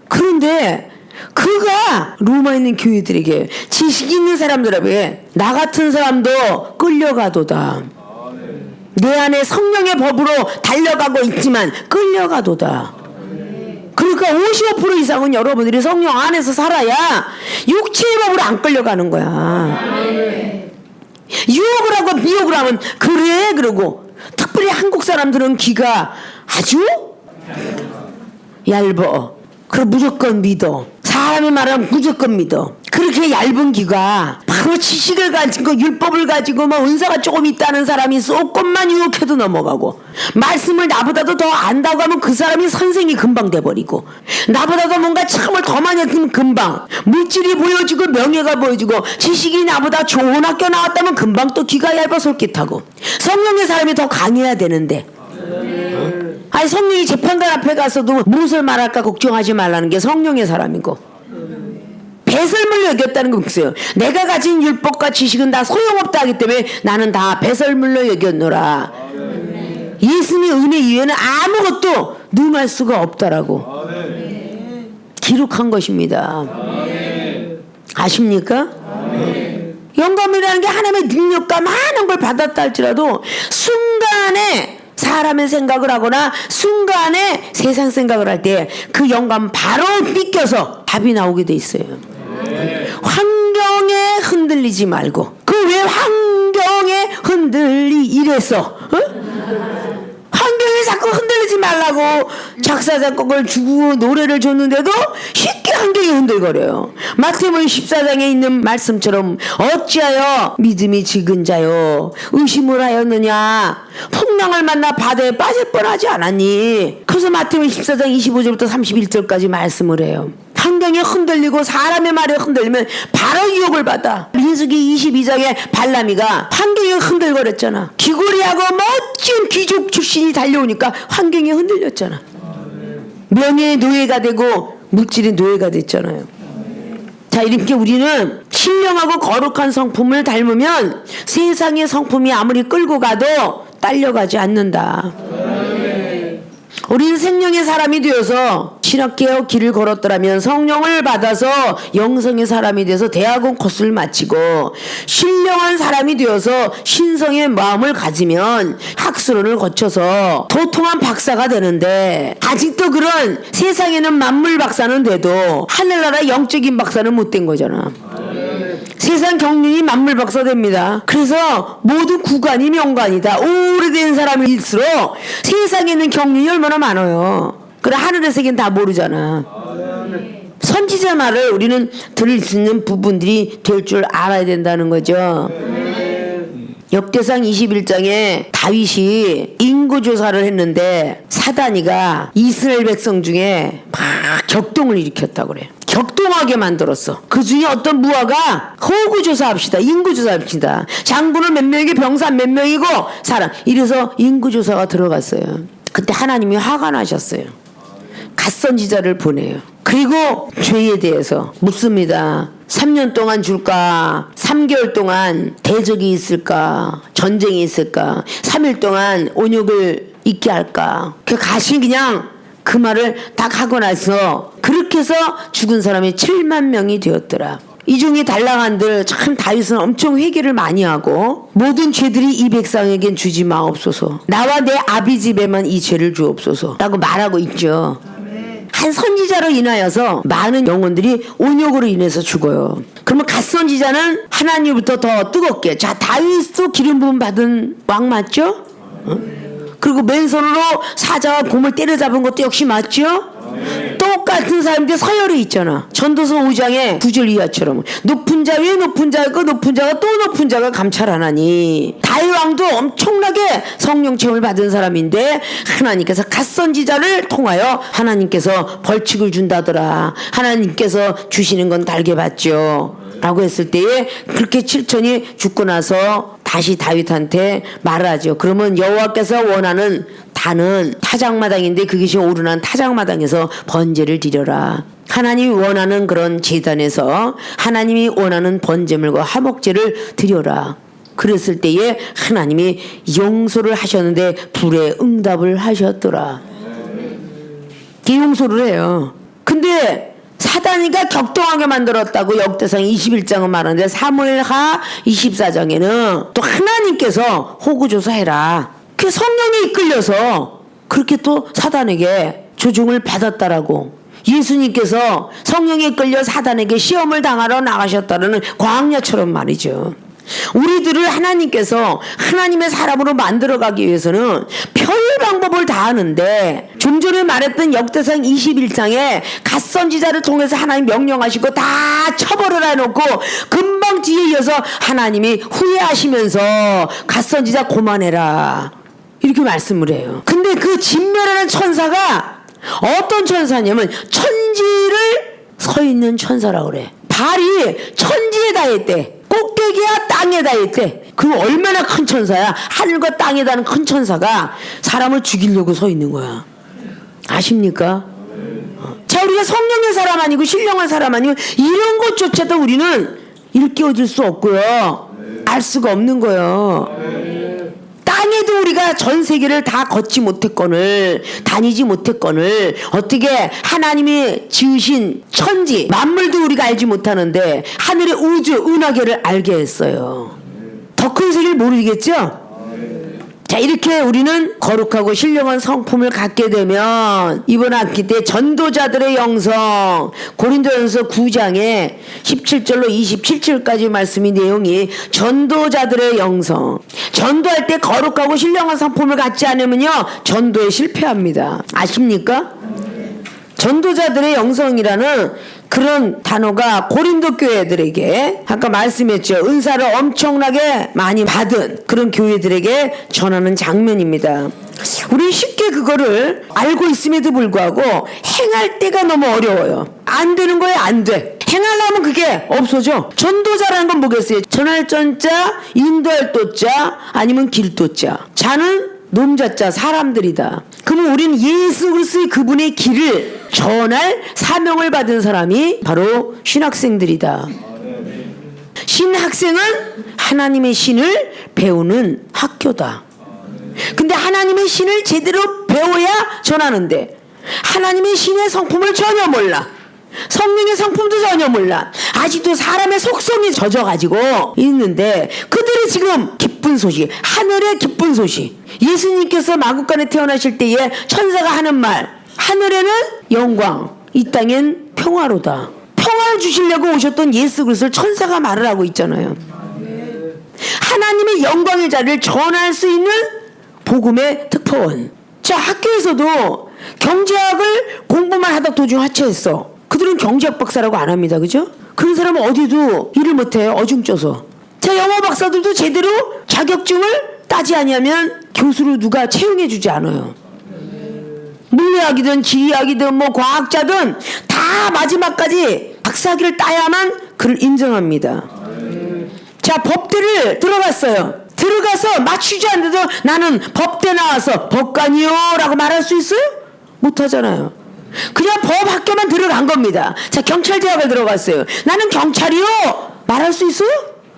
그런데 그가 로마에 있는 교회들에게, 지식 있는 사람들에게 나 같은 사람도 끌려가도다. 내 안에 성령의 법으로 달려가고 있지만 끌려가도다. 그러니까 55% 이상은 여러분들이 성령 안에서 살아야 육체의 법으로 안 끌려가는 거야. 유혹을 하고 미혹을 하면 그래 그러고, 특별히 한국 사람들은 귀가 아주 얇어. 그럼 무조건 믿어. 사람이 말하면 무조건 믿어. 그렇게 얇은 귀가 바로 지식을 가지고 율법을 가지고 뭐 은사가 조금 있다는 사람이 조금만 유혹해도 넘어가고, 말씀을 나보다도 더 안다고 하면 그 사람이 선생이 금방 돼버리고, 나보다도 뭔가 참을 더 많이 했으면 금방 물질이 보여지고 명예가 보여지고, 지식이 나보다 좋은 학교 나왔다면 금방 또 귀가 얇아 솔깃하고. 성령의 사람이 더 강해야 되는데, 아니 성령이 재판관 앞에 가서도 무엇을 말할까 걱정하지 말라는 게 성령의 사람이고, 배설물로 여겼다는 거 있어요. 내가 가진 율법과 지식은 다 소용없다 하기 때문에 나는 다 배설물로 여겼노라. 예수님의 은혜 이외에는 아무것도 능할 수가 없다라고 기록한 것입니다. 아십니까? 영감이라는 게 하나님의 능력과 많은 걸 받았다 할지라도 순간에 사람의 생각을 하거나 순간에 세상 생각을 할 때 그 영감 바로 삐껴서 답이 나오게 돼 있어요. 환경에 흔들리지 말고. 그 왜 환경에 이래서 환경에 자꾸 흔들리지 말라고 작사 작곡을 주고 노래를 줬는데도 쉽게 환경이 흔들거려요. 마태복음 14장에 있는 말씀처럼 어찌하여 믿음이 적은 자요 의심을 하였느냐, 풍랑을 만나 바다에 빠질 뻔하지 않았니. 그래서 마태복음 14장 25절부터 31절까지 말씀을 해요. 환경이 흔들리고 사람의 말에 흔들리면 바로 유혹을 받아. 민수기 22장에 발람이가 환경이 흔들거렸잖아. 귀고리하고 멋진 귀족 출신이 달려오니까 환경이 흔들렸잖아. 명예의 노예가 되고 물질의 노예가 됐잖아요. 자, 이렇게 우리는 신령하고 거룩한 성품을 닮으면 세상의 성품이 아무리 끌고 가도 딸려가지 않는다. 우리는 생명의 사람이 되어서 신학개혁 길을 걸었더라면 성령을 받아서 영성의 사람이 돼서 대학원 코스를 마치고 신령한 사람이 되어서 신성의 마음을 가지면 학술원을 거쳐서 도통한 박사가 되는데, 아직도 그런 세상에는 만물 박사는 돼도 하늘나라 영적인 박사는 못 된 거잖아. 세상 경륜이 만물 박사 됩니다. 그래서 모두 구간이 명관이다. 오래된 사람일수록 세상에 있는 경륜이 얼마나 많아요. 그래 하늘의 세계는 다 모르잖아. 선지자 말을 우리는 들을 수 있는 부분들이 될 줄 알아야 된다는 거죠. 역대상 21장에 다윗이 인구조사를 했는데 사단이가 이스라엘 백성 중에 막 격동을 일으켰다고 그래. 격동하게 만들었어. 그 중에 어떤 무화가 호구조사합시다, 인구조사합시다, 장군은 몇 명이고 병사 몇 명이고 사람, 이래서 인구조사가 들어갔어요. 그때 하나님이 화가 나셨어요. 갓선지자를 보내요. 그리고 죄에 대해서 묻습니다. 3년 동안 줄까? 3개월 동안 대적이 있을까? 전쟁이 있을까? 3일 동안 온욕을 잊게 할까? 그 가시 그냥 그 말을 딱 하고 나서 그렇게 해서 죽은 사람이 7만 명이 되었더라. 이 중에 달랑한들 참 다윗은 엄청 회개를 많이 하고, 모든 죄들이 이 백성에겐 주지 마옵소서, 나와 내 아비 집에만 이 죄를 주옵소서 라고 말하고 있죠. 한 선지자로 인하여서 많은 영혼들이 온욕으로 인해서 죽어요. 그러면 갓선지자는 하나님부터 더 뜨겁게, 자 다윗도 기름 부음 받은 왕 맞죠? 그리고 맨손으로 사자와 곰을 때려잡은 것도 역시 맞죠? 똑같은 사람인데 서열이 있잖아. 전도서 5장에 9절 이하처럼 높은 자 위에 높은 자가 높은 자가 또 높은 자가 감찰하나니. 다윗 왕도 엄청나게 성령 체험을 받은 사람인데 하나님께서 갓선지자를 통하여 하나님께서 벌칙을 준다더라. 하나님께서 주시는 건 달게 받죠 라고 했을 때에 그렇게 7천이 죽고 나서 다시 다윗한테 말을 하죠. 그러면 여호와께서 원하는 단은 타작마당인데 그것이 오르난 타작마당에서 번제를 드려라. 하나님이 원하는 그런 제단에서 하나님이 원하는 번제물과 화목제를 드려라. 그랬을 때에 하나님이 용서를 하셨는데 불에 응답을 하셨더라. 용서를 해요. 근데 사단이가 격동하게 만들었다고 역대상 21장은 말하는데 사무엘하 24장에는 또 하나님께서 호구조사해라. 그 성령에 이끌려서 그렇게 또 사단에게 조종을 받았다라고. 예수님께서 성령에 이끌려 사단에게 시험을 당하러 나가셨다는 광야처럼 말이죠. 우리들을 하나님께서 하나님의 사람으로 만들어가기 위해서는 별 방법을 다 하는데, 좀 전에 말했던 역대상 21장에 갓선지자를 통해서 하나님 명령하시고 다 처벌을 해놓고 금방 뒤에 이어서 하나님이 후회하시면서 갓선지자 고만해라 이렇게 말씀을 해요. 근데 그 진멸하는 천사가 어떤 천사냐면 천지를 서 있는 천사라고 그래. 발이 천지에 닿았대. 꼭대기야 땅에 닿았대. 그럼 얼마나 큰 천사야. 하늘과 땅에 닿는 큰 천사가 사람을 죽이려고 서 있는 거야. 아십니까? 자, 우리가 성령의 사람 아니고 신령한 사람 아니고 이런 것조차도 우리는 일깨워질 수 없고요, 알 수가 없는 거예요. 땅에도 우리가 전 세계를 다 걷지 못했거늘, 다니지 못했거늘, 어떻게 하나님이 지으신 천지 만물도 우리가 알지 못하는데 하늘의 우주 은하계를 알게 했어요. 더 큰 세계를 모르겠죠? 자, 이렇게 우리는 거룩하고 신령한 성품을 갖게 되면 이번 학기 때 전도자들의 영성, 고린도전서 9장에 17절로 27절까지 말씀이 내용이 전도자들의 영성. 전도할 때 거룩하고 신령한 성품을 갖지 않으면요, 전도에 실패합니다. 아십니까? 전도자들의 영성이라는 그런 단어가 고린도 교회들에게, 아까 말씀했죠, 은사를 엄청나게 많이 받은 그런 교회들에게 전하는 장면입니다. 우리 쉽게 그거를 알고 있음에도 불구하고 행할 때가 너무 어려워요. 안 되는 거예요. 안 돼. 행하려면 그게 없어져. 전도자라는 건 뭐겠어요? 전할 전자, 인도할 도자, 아니면 길도자. 자는 놈자자, 사람들이다. 그러면 우리는 예수 그리스도의 그분의 길을 전할 사명을 받은 사람이 바로 신학생들이다. 신학생은 하나님의 신을 배우는 학교다. 근데 하나님의 신을 제대로 배워야 전하는데 하나님의 신의 성품을 전혀 몰라. 성령의 성품도 전혀 몰라. 아직도 사람의 속성이 젖어가지고 있는데, 그들이 지금 기쁜 소식, 하늘의 기쁜 소식, 예수님께서 마구간에 태어나실 때에 천사가 하는 말, 하늘에는 영광, 이 땅엔 평화로다. 평화를 주시려고 오셨던 예수 그리스도를 천사가 말을 하고 있잖아요. 하나님의 영광의 자리를 전할 수 있는 복음의 특파원. 자, 학교에서도 경제학을 공부만 하다 도중 하차했어. 그들은 경제학 박사라고 안 합니다. 그죠? 그런 사람은 어디도 일을 못해요. 어중쪄서. 자, 영어 박사들도 제대로 자격증을 따지 않으면 교수로 누가 채용해 주지 않아요. 물리학이든 지리학이든 뭐 과학자든 다 마지막까지 박사학위를 따야만 그를 인정합니다. 자, 법대를 들어갔어요. 들어가서 맞추지 않는데도 나는 법대 나와서 법관이요 라고 말할 수 있어요? 못하잖아요. 그냥 법학교만 들어간 겁니다. 자, 경찰대학을 들어갔어요. 나는 경찰이요 말할 수 있어요?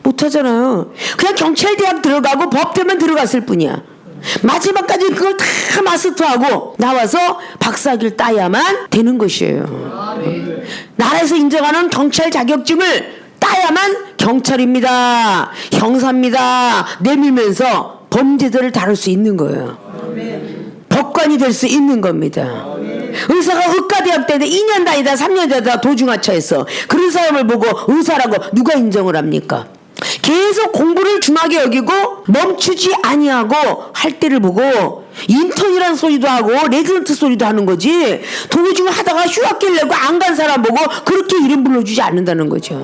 못하잖아요. 그냥 경찰대학 들어가고 법대만 들어갔을 뿐이야. 마지막까지 그걸 다 마스터하고 나와서 박사학위를 따야만 되는 것이에요. 나라에서 인정하는 경찰 자격증을 따야만 경찰입니다, 형사입니다 내밀면서 범죄자를 다룰 수 있는 거예요. 법관이 될 수 있는 겁니다. 의사가 의과대학 때는 2년 다니다 3년 다니다 도중하차했어. 그런 사람을 보고 의사라고 누가 인정을 합니까? 계속 공부를 중하게 여기고 멈추지 아니하고 할 때를 보고 인턴이란 소리도 하고 레지던트 소리도 하는 거지, 도중 하다가 휴학기를 내고 안 간 사람 보고 그렇게 이름 불러주지 않는다는 거죠.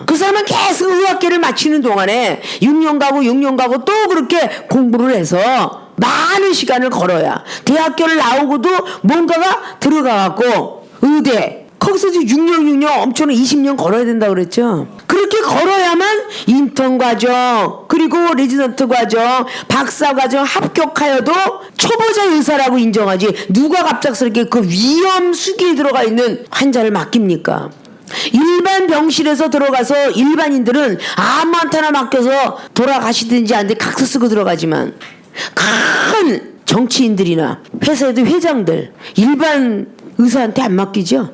그 사람은 계속 의학기를 마치는 동안에 6년 가고 6년 가고 또 그렇게 공부를 해서 많은 시간을 걸어야 대학교를 나오고도 뭔가가 들어가갖고 의대, 거기서 6년 엄청난 20년 걸어야 된다고 그랬죠. 그렇게 걸어야만 인턴 과정, 그리고 레지던트 과정, 박사 과정 합격하여도 초보자 의사라고 인정하지, 누가 갑작스럽게 그 위험 수기에 들어가 있는 환자를 맡깁니까? 일반 병실에서 들어가서 일반인들은 아무한테나 맡겨서 돌아가시든지 안 돼 각서 쓰고 들어가지만, 큰 정치인들이나 회사에도 회장들 일반 의사한테 안 맡기죠.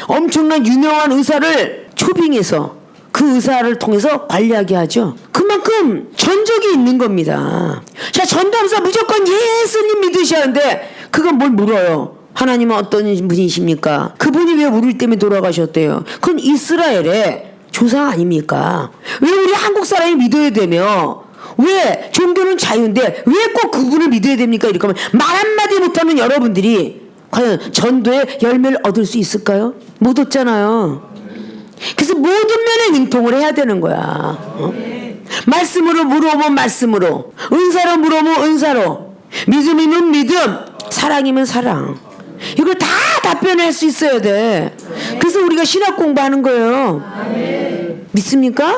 엄청난 유명한 의사를 초빙해서 그 의사를 통해서 관리하게 하죠. 그만큼 전적이 있는 겁니다. 자, 전도하면서 무조건 예수님 믿으셔야 하는데 그건 뭘 물어요? 하나님은 어떤 분이십니까? 그분이 왜 우리 때문에 돌아가셨대요? 그건 이스라엘의 조상 아닙니까? 왜 우리 한국 사람이 믿어야 되며, 왜 종교는 자유인데 왜 꼭 그분을 믿어야 됩니까? 이렇게 하면 말 한마디 못하는 여러분들이 과연 전도의 열매를 얻을 수 있을까요? 못 얻잖아요. 그래서 모든 면에 능통을 해야 되는 거야. 말씀으로 물어보면 말씀으로, 은사로 물어보면 은사로, 믿음이면 믿음, 사랑이면 사랑. 이걸 다 답변할 수 있어야 돼. 그래서 우리가 신학 공부하는 거예요. 믿습니까?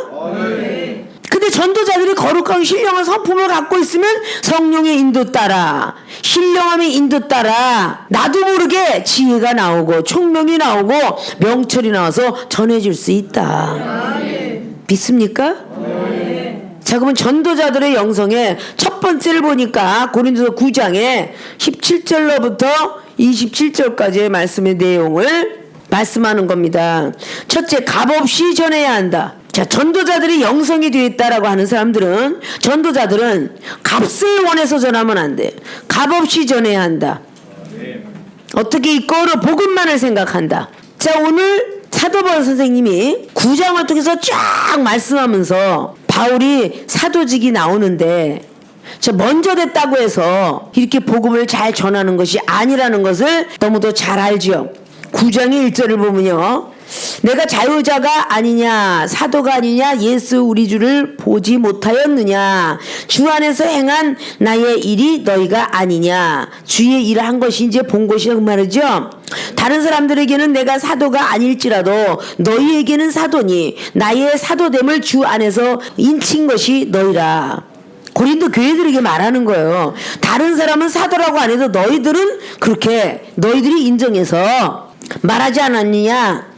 근데 전도자들이 거룩하고 신령한 성품을 갖고 있으면 성령의 인도 따라, 신령함의 인도 따라 나도 모르게 지혜가 나오고 총명이 나오고 명철이 나와서 전해줄 수 있다. 믿습니까? 자, 그러면 전도자들의 영성의 첫 번째를 보니까 고린도서 9장에 17절로부터 27절까지의 말씀의 내용을 말씀하는 겁니다. 첫째, 값없이 전해야 한다. 자, 전도자들이 영성이 되어 있다라고 하는 사람들은, 전도자들은 값을 원해서 전하면 안 돼. 값없이 전해야 한다. 어떻게 이거로 복음만을 생각한다. 자, 오늘 사도 바울 선생님이 9장을 통해서 쫙 말씀하면서 바울이 사도직이 나오는데, 저 먼저 됐다고 해서 이렇게 복음을 잘 전하는 것이 아니라는 것을 너무도 잘 알죠. 9장의 1절을 보면요, 내가 자유자가 아니냐, 사도가 아니냐, 예수 우리 주를 보지 못하였느냐, 주 안에서 행한 나의 일이 너희가 아니냐. 주의 일을 한 것이 이제 본 것이라 그 말이죠. 다른 사람들에게는 내가 사도가 아닐지라도 너희에게는 사도니 나의 사도됨을 주 안에서 인친 것이 너희라. 고린도 교회들에게 말하는 거예요. 다른 사람은 사도라고 안 해도 너희들은 그렇게 너희들이 인정해서 말하지 않았느냐.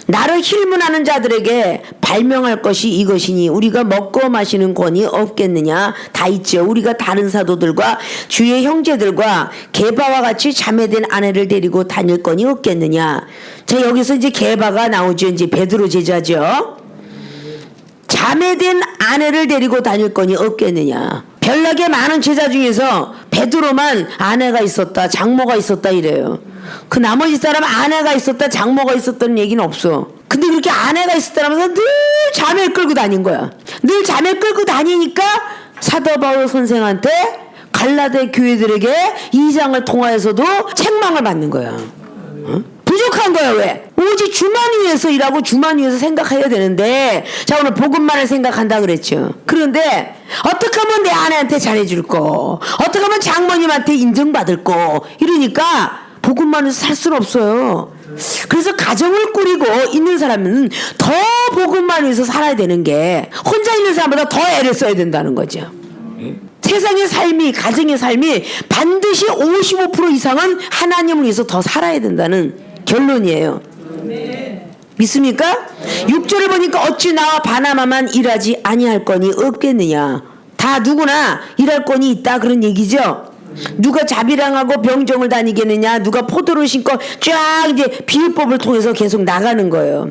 나를 힐문하는 자들에게 발명할 것이 이것이니 우리가 먹고 마시는 권이 없겠느냐. 다 있죠. 우리가 다른 사도들과 주의 형제들과 게바와 같이 자매된 아내를 데리고 다닐 권이 없겠느냐. 자, 여기서 이제 게바가 나오죠. 이제 베드로 제자죠. 자매된 아내를 데리고 다닐 거니 없겠느냐. 별나게 많은 제자 중에서 베드로만 아내가 있었다, 장모가 있었다 이래요. 그 나머지 사람 아내가 있었다, 장모가 있었다는 얘기는 없어. 근데 그렇게 아내가 있었다면서 늘 자매 끌고 다닌 거야. 늘 자매 끌고 다니니까 사도 바울 선생한테 갈라데 교회들에게 2장을 통하여서도 책망을 받는 거야. 부족한 거야. 왜? 오직 주만 위해서 일하고 주만 위해서 생각해야 되는데, 자, 오늘 복음만을 생각한다 그랬죠. 그런데 어떻게 하면 내 아내한테 잘해줄 거, 어떻게 하면 장모님한테 인정받을 거, 이러니까 복음만을 살 수는 없어요. 그래서 가정을 꾸리고 있는 사람은 더 복음만 위해서 살아야 되는 게, 혼자 있는 사람보다 더 애를 써야 된다는 거죠. 세상의 삶이, 가정의 삶이 반드시 55% 이상은 하나님을 위해서 더 살아야 된다는 결론이에요. 믿습니까? 6절을 보니까 어찌 나와 바나바만 일하지 아니할 거니 없겠느냐. 다 누구나 일할 건이 있다 그런 얘기죠. 누가 자비랑하고 병정을 다니겠느냐, 누가 포도를 심고 쫙 이제 비유법을 통해서 계속 나가는 거예요.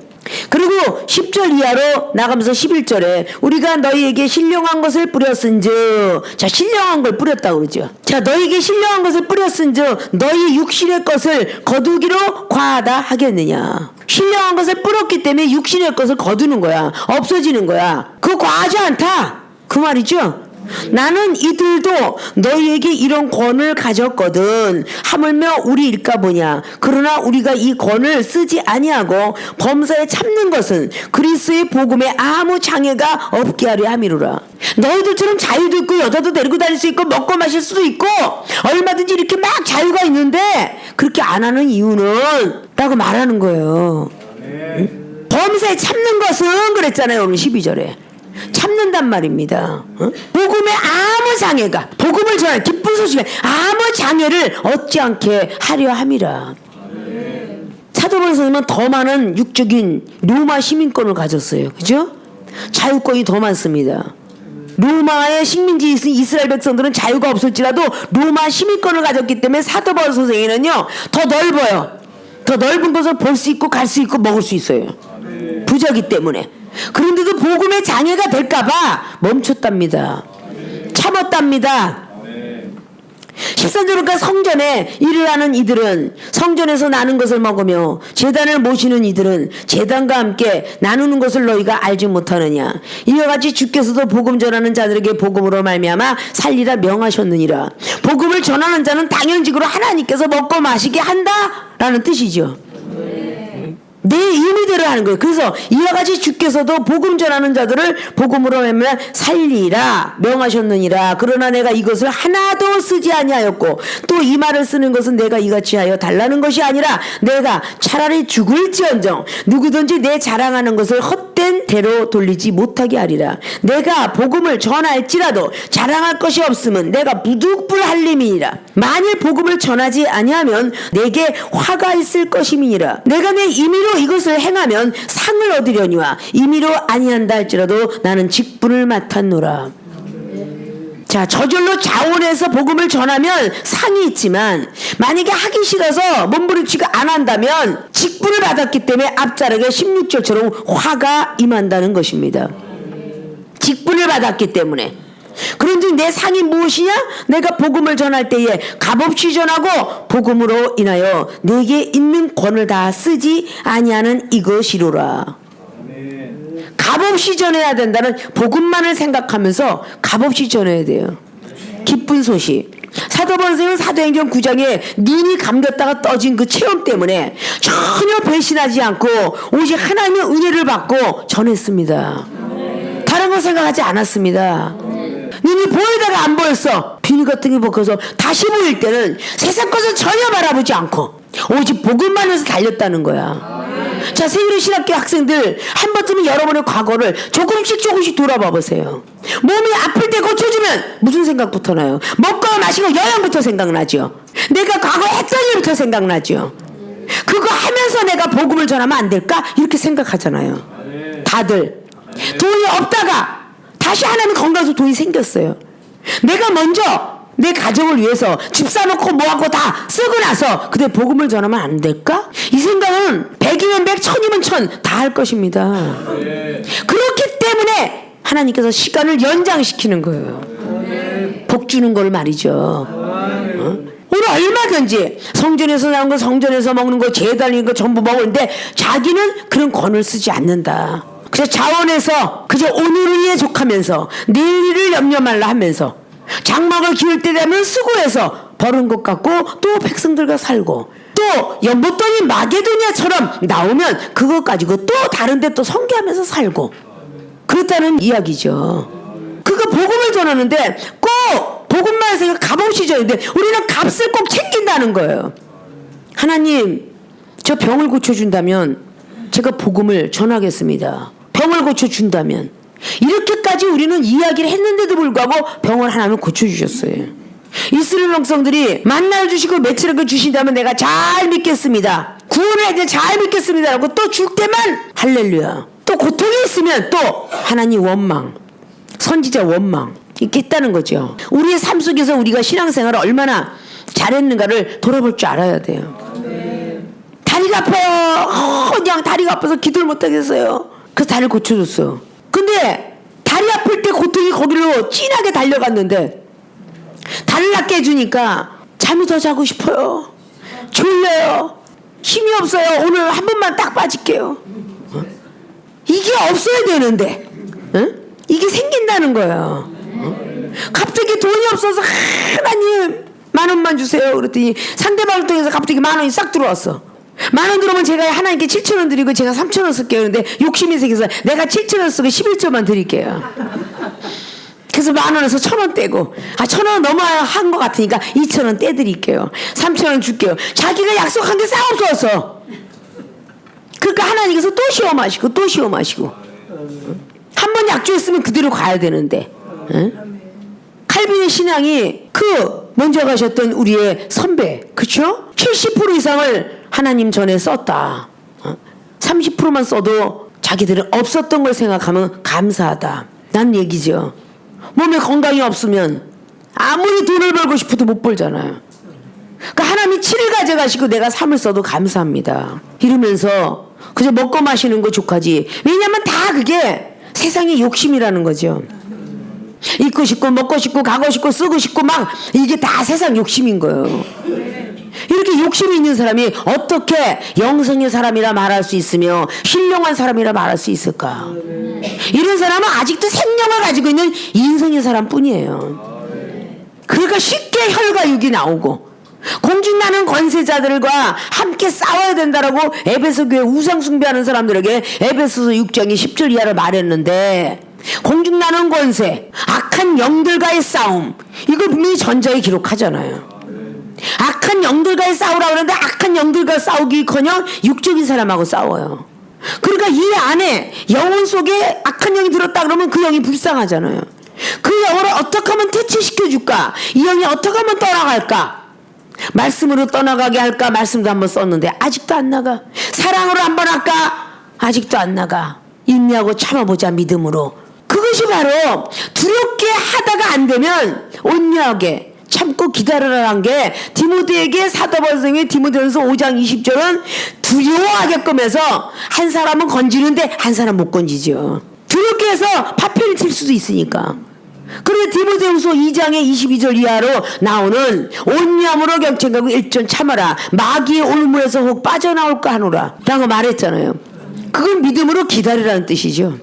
그리고 10절 이하로 나가면서 11절에 우리가 너희에게 신령한 것을 뿌렸은즉, 자, 신령한 걸 뿌렸다고 그러죠. 자, 너희에게 신령한 것을 뿌렸은즉 너희 육신의 것을 거두기로 과하다 하겠느냐. 신령한 것을 뿌렸기 때문에 육신의 것을 거두는 거야. 없어지는 거야. 그거 과하지 않다 그 말이죠. 나는 이들도 너희에게 이런 권을 가졌거든. 하물며 우리 일까 보냐. 그러나 우리가 이 권을 쓰지 아니하고 범사에 참는 것은 그리스도의 복음에 아무 장애가 없게 하려 함이로라. 너희들처럼 자유도 있고 여자도 데리고 다닐 수 있고 먹고 마실 수도 있고 얼마든지 이렇게 막 자유가 있는데 그렇게 안 하는 이유는 라고 말하는 거예요. 범사에 참는 것은 그랬잖아요. 오늘 12절에 참는단 말입니다. 복음에 아무 장애가, 복음을 전하는 기쁜 소식에 아무 장애를 얻지 않게 하려 함이라. 사도 바울 선생님은 더 많은 육적인 로마 시민권을 가졌어요. 그죠? 자유권이 더 많습니다. 로마의 식민지에 있은 이스라엘 백성들은 자유가 없을지라도 로마 시민권을 가졌기 때문에 사도 바울 선생님은요 더 넓어요. 더 넓은 것을 볼 수 있고 갈 수 있고 먹을 수 있어요. 부자기 때문에. 그런데도 복음의 장애가 될까봐 멈췄답니다. 참았답니다. 13절과 성전에 일을 하는 이들은 성전에서 나는 것을 먹으며 제단을 모시는 이들은 제단과 함께 나누는 것을 너희가 알지 못하느냐. 이와 같이 주께서도 복음 전하는 자들에게 복음으로 말미암아 살리라 명하셨느니라. 복음을 전하는 자는 당연직으로 하나님께서 먹고 마시게 한다라는 뜻이죠. 내 의미대로 하는 거예요. 그래서 이와 같이 주께서도 복음 전하는 자들을 복음으로 하면 살리라 명하셨느니라. 그러나 내가 이것을 하나도 쓰지 아니하였고 또 이 말을 쓰는 것은 내가 이같이 하여 달라는 것이 아니라 내가 차라리 죽을지언정 누구든지 내 자랑하는 것을 헛된 대로 돌리지 못하게 하리라. 내가 복음을 전할지라도 자랑할 것이 없으면 내가 부득불할림이니라. 만일 복음을 전하지 아니하면 내게 화가 있을 것임이니라. 내가 내 임의로 이것을 행하면 상을 얻으려니와 임의로 아니한다 할지라도 나는 직분을 맡았노라. 자, 저절로 자원해서 복음을 전하면 상이 있지만 만약에 하기 싫어서 몸부림치고 안 한다면 직분을 받았기 때문에 앞자락에 16절처럼 화가 임한다는 것입니다. 직분을 받았기 때문에. 그런데 내 상이 무엇이냐? 내가 복음을 전할 때에 값없이 전하고 복음으로 인하여 내게 있는 권을 다 쓰지 아니하는 이것이로라. 값없이 전해야 된다는 복음만을 생각하면서 값없이 전해야 돼요. 기쁜 소식. 사도 바울은 사도행전 9장에 눈이 감겼다가 떠진 그 체험 때문에 전혀 배신하지 않고 오직 하나님의 은혜를 받고 전했습니다. 다른 거 생각하지 않았습니다. 눈이 보이다가 안 보였어. 비늘 같은 게 벗겨서 다시 보일 때는 세상 것은 전혀 바라보지 않고 오직 복음만 해서 달렸다는 거야. 자, 세계로 신학교 학생들 한 번쯤은 여러분의 과거를 조금씩 돌아봐 보세요. 몸이 아플 때 고쳐주면 무슨 생각부터 나요? 먹고 마시고 여행부터 생각나죠. 내가 과거에 했던 일부터 생각나죠. 그거 하면서 내가 복음을 전하면 안 될까? 이렇게 생각하잖아요. 다들 돈이 없다가 다시 하나님 건강해서 돈이 생겼어요. 내가 먼저 내 가정을 위해서 집 사놓고 뭐하고 다 쓰고 나서 그때 복음을 전하면 안 될까? 이 생각은 100이면 100, 1000이면 1000 다 할 것입니다. 그렇기 때문에 하나님께서 시간을 연장시키는 거예요. 복 주는 걸 말이죠. 오늘 얼마든지 성전에서 나온 거 성전에서 먹는 거 제단인 거 전부 먹는데 자기는 그런 권을 쓰지 않는다. 그래서 자원해서 그저 오늘을 위해 족하면서 내일을 염려 말라 하면서 장막을 기울 때 되면 수고해서 버는 것 같고 또 백성들과 살고 또 연못돈이 마게도냐처럼 나오면 그것 가지고 또 다른 데 또 선교하면서 살고 그렇다는 이야기죠. 그거 복음을 전하는데 꼭 복음만 해서 값없이 전하는데 우리는 값을 꼭 챙긴다는 거예요. 하나님, 저 병을 고쳐준다면 제가 복음을 전하겠습니다. 병을 고쳐준다면. 이렇게까지 우리는 이야기를 했는데도 불구하고 병을 하나는 고쳐주셨어요. 이스라엘 백성들이 만나를 주시고 며칠을 주신다면 내가 잘 믿겠습니다. 구원을 할 때 잘 믿겠습니다. 라고 또 줄 때만 할렐루야. 또 고통이 있으면 또 하나님 원망, 선지자 원망 있겠다는 거죠. 우리의 삶 속에서 우리가 신앙생활을 얼마나 잘했는가를 돌아볼 줄 알아야 돼요. 다리가 아파요. 그냥 다리가 아파서 기도를 못하겠어요. 그래서 다리를 고쳐줬어. 근데 다리 아플 때 고통이 거기로 진하게 달려갔는데 다리를 낫게 해주니까 잠이 더 자고 싶어요. 졸려요. 힘이 없어요. 오늘 한 번만 딱 빠질게요. 이게 없어야 되는데 이게 생긴다는 거예요. 갑자기 돈이 없어서 하나님 10,000원만 주세요. 그랬더니 상대방을 통해서 갑자기 10,000원이 싹 들어왔어. 10,000원 들어오면 제가 하나님께 7,000원 드리고 제가 3,000원 쓸게요. 근데 욕심이 생겨서 내가 7,000원 쓰고 11조만 드릴게요. 그래서 10,000원에서 1,000원 떼고 1,000원 너무 한 것 같으니까 2,000원 떼드릴게요. 3,000원 줄게요. 자기가 약속한 게 싹 없어졌어. 그러니까 하나님께서 또 시험하시고 또 시험하시고 한 번 약조했으면 그대로 가야 되는데 칼빈의 신앙이 먼저 가셨던 우리의 선배, 그쵸? 70% 이상을 하나님 전에 썼다. 30%만 써도 자기들은 없었던 걸 생각하면 감사하다. 난 얘기죠. 몸에 건강이 없으면 아무리 돈을 벌고 싶어도 못 벌잖아요. 그러니까 하나님이 7을 가져가시고 내가 3을 써도 감사합니다. 이러면서 그저 먹고 마시는 거 족하지. 왜냐면 다 그게 세상의 욕심이라는 거죠. 입고 싶고 먹고 싶고 가고 싶고 쓰고 싶고 막 이게 다 세상 욕심인 거예요. 이렇게 욕심이 있는 사람이 어떻게 영성의 사람이라 말할 수 있으며 신령한 사람이라 말할 수 있을까? 이런 사람은 아직도 생명을 가지고 있는 인성의 사람뿐이에요. 그러니까 쉽게 혈과육이 나오고 공중나는 권세자들과 함께 싸워야 된다라고 에베소 교회 우상 숭배하는 사람들에게 에베소서 6장이 10절 이하를 말했는데, 공중나는 권세, 악한 영들과의 싸움, 이걸 분명히 전자에 기록하잖아요. 악한 영들과의 싸우라고 그러는데 악한 영들과 싸우기커녕 육적인 사람하고 싸워요. 그러니까 이 안에 영혼 속에 악한 영이 들었다 그러면 그 영이 불쌍하잖아요. 그 영을 어떻게 하면 퇴치시켜줄까? 이 영이 어떻게 하면 떠나갈까? 말씀으로 떠나가게 할까? 말씀도 한번 썼는데 아직도 안 나가. 사랑으로 한번 할까? 아직도 안 나가. 인내하고 참아보자, 믿음으로. 그것이 바로 두렵게 하다가 안 되면 온유하게 참고 기다려라는 게 디모데에게 사도 바울이 디모데전서 5장 20절은 두려워하게끔 해서 한 사람은 건지는데 한 사람 못 건지죠. 두렵게 해서 파편이 튈 수도 있으니까. 그런데 디모데후서 2장의 22절 이하로 나오는 온유함으로 경청하고 일전 참아라, 마귀의 올무에서 혹 빠져나올까 하노라 라고 말했잖아요. 그건 믿음으로 기다리라는 뜻이죠.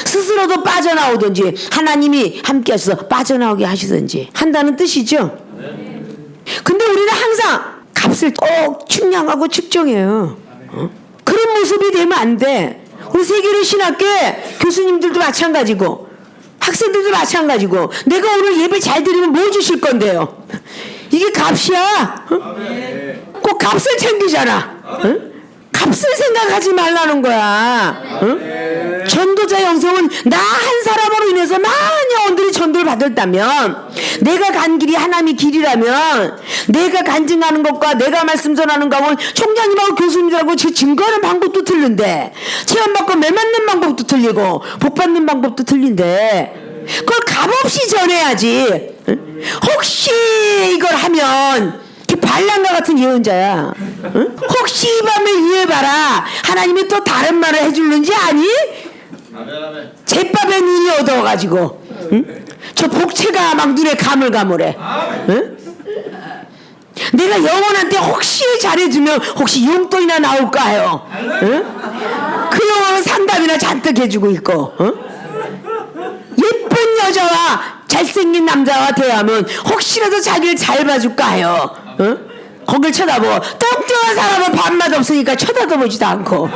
스스로도 빠져나오든지 하나님이 함께 하셔서 빠져나오게 하시든지 한다는 뜻이죠. 근데 우리는 항상 값을 꼭 측량하고 측정해요. 그런 모습이 되면 안 돼. 우리 세계를 신학교에 교수님들도 마찬가지고 학생들도 마찬가지고, 내가 오늘 예배 잘 드리면 뭐 주실 건데요? 이게 값이야. 꼭 값을 챙기잖아. 값을 생각하지 말라는 거야. 전도자 영성은 나 한 사람으로 인해서 많은 영혼들이 전도를 받았다면, 내가 간 길이 하나님의 길이라면, 내가 간증하는 것과 내가 말씀 전하는 거하고 총장님하고 교수님들하고 증거하는 방법도 틀린데, 체험받고 매 맞는 방법도 틀리고 복 받는 방법도 틀린데, 그걸 값없이 전해야지. 혹시 이걸 하면 반란과 같은 예언자야. 혹시 이 밤에 유해봐라, 하나님이 또 다른 말을 해줄는지 아니? 제밥에 눈이 어두워가지고 저 복채가 막 눈에 가물가물해. 내가 영혼한테 혹시 잘해주면 혹시 용돈이나 나올까요? 그 영혼은 상담이나 잔뜩 해주고 있고, 예쁜 여자와 잘생긴 남자와 대하면 혹시라도 자기를 잘 봐줄까요? 거길 쳐다보고, 뚱뚱한 사람은 밥맛 없으니까 쳐다도 보지도 않고,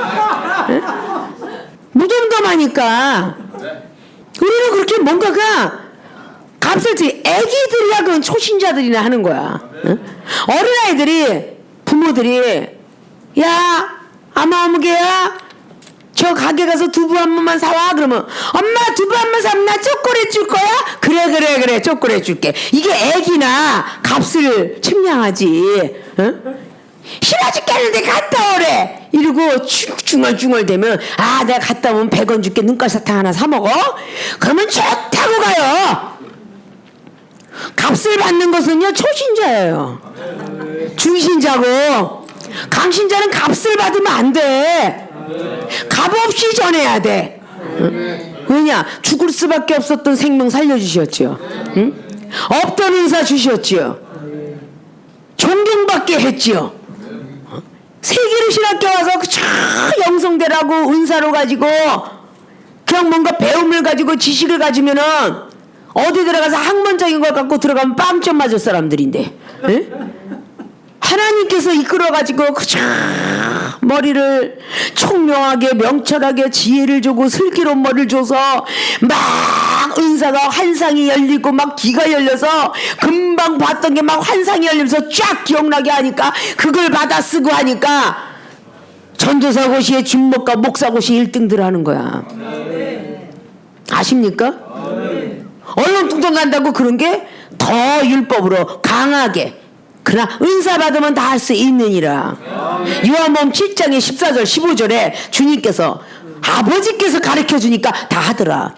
무덤덤하니까. 우리는 그렇게 뭔가가 값을 애기들이야 그건 초신자들이나 하는 거야. 어린아이들이, 부모들이 야 아마어묵이야 저 가게 가서 두부 한 번만 사와. 그러면 엄마 두부 한 번 사면 나 초콜릿 줄 거야? 그래 초콜릿 줄게. 이게 애기나 값을 측량하지. 싫어 죽겠는데 갔다 오래 이러고 중얼중얼대면, 아 내가 갔다 오면 100원 줄게, 눈깔 사탕 하나 사 먹어? 그러면 좋다고 가요. 값을 받는 것은요 초신자예요. 중신자고 강신자는 값을 받으면 안 돼. 값없이 전해야 돼. 왜냐? 죽을 수밖에 없었던 생명 살려주셨죠. 없던 은사 주셨죠. 존경받게 했죠. 세계를 신학교 와서 영성대라고 은사로 가지고 그냥 뭔가 배움을 가지고 지식을 가지면은 어디 들어가서 학문적인 걸 갖고 들어가면 빵점 맞을 사람들인데, 하나님께서 이끌어가지고 머리를 총명하게 명철하게 지혜를 주고 슬기로운 머리를 줘서 막 은사가 환상이 열리고 막 귀가 열려서 금방 봤던 게 막 환상이 열리면서 쫙 기억나게 하니까 그걸 받아 쓰고 하니까 전도사고시에 준목과 목사고시 1등들 하는 거야. 아십니까? 얼렁뚱땅 간다고 그런 게 더 율법으로 강하게, 그러나 은사 받으면 다 할 수 있느니라. 요한복음 7장의 14절 15절에 주님께서 아버지께서 가르쳐 주니까 다 하더라.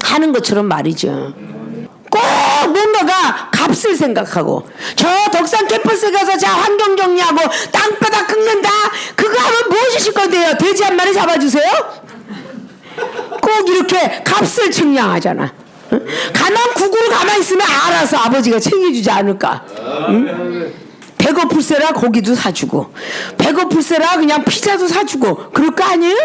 하는 것처럼 말이죠. 꼭 뭔가가 값을 생각하고 저 덕산 캠퍼스 가서 자 환경 정리하고 땅바닥 긁는다 그거 하면 뭐 주실 건데요? 돼지 한 마리 잡아주세요? 꼭 이렇게 값을 측량하잖아. 응? 가만 국으로 가만히 있으면 알아서 아버지가 챙겨주지 않을까. 응? 배고플세라 고기도 사주고 배고플세라 그냥 피자도 사주고 그럴 거 아니에요?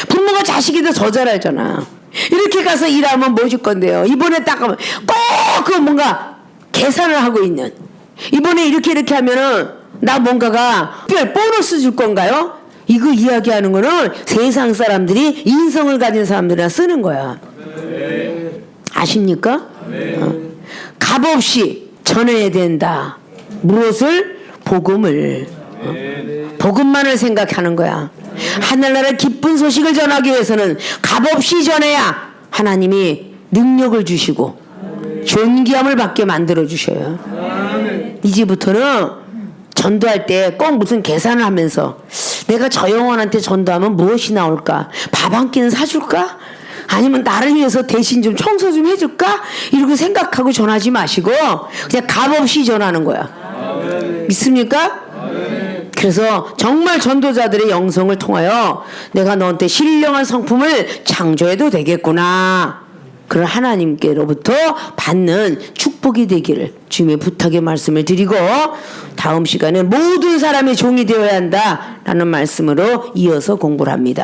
부모가 자식인데 더 잘 알잖아. 이렇게 가서 일하면 뭐 줄 건데요? 이번에 딱 하면 꼭 그 뭔가 계산을 하고 있는 이번에 이렇게 하면은 나 뭔가가 특별 보너스 줄 건가요? 이거 이야기하는 거는 세상 사람들이 인성을 가진 사람들이나 쓰는 거야. 아십니까? 값없이 전해야 된다. 무엇을? 복음을. 복음만을 생각하는 거야. 하늘나라의 기쁜 소식을 전하기 위해서는 값없이 전해야 하나님이 능력을 주시고 존귀함을 받게 만들어 주셔요. 이제부터는 전도할 때 꼭 무슨 계산을 하면서 내가 저 영혼한테 전도하면 무엇이 나올까? 밥 한 끼는 사줄까? 아니면 나를 위해서 대신 좀 청소 좀 해줄까? 이렇게 생각하고 전하지 마시고 그냥 값없이 전하는 거야. 믿습니까? 그래서 정말 전도자들의 영성을 통하여 내가 너한테 신령한 성품을 창조해도 되겠구나. 그런 하나님께로부터 받는 축복이 되기를 주님의 부탁의 말씀을 드리고 다음 시간에 모든 사람의 종이 되어야 한다라는 말씀으로 이어서 공부를 합니다.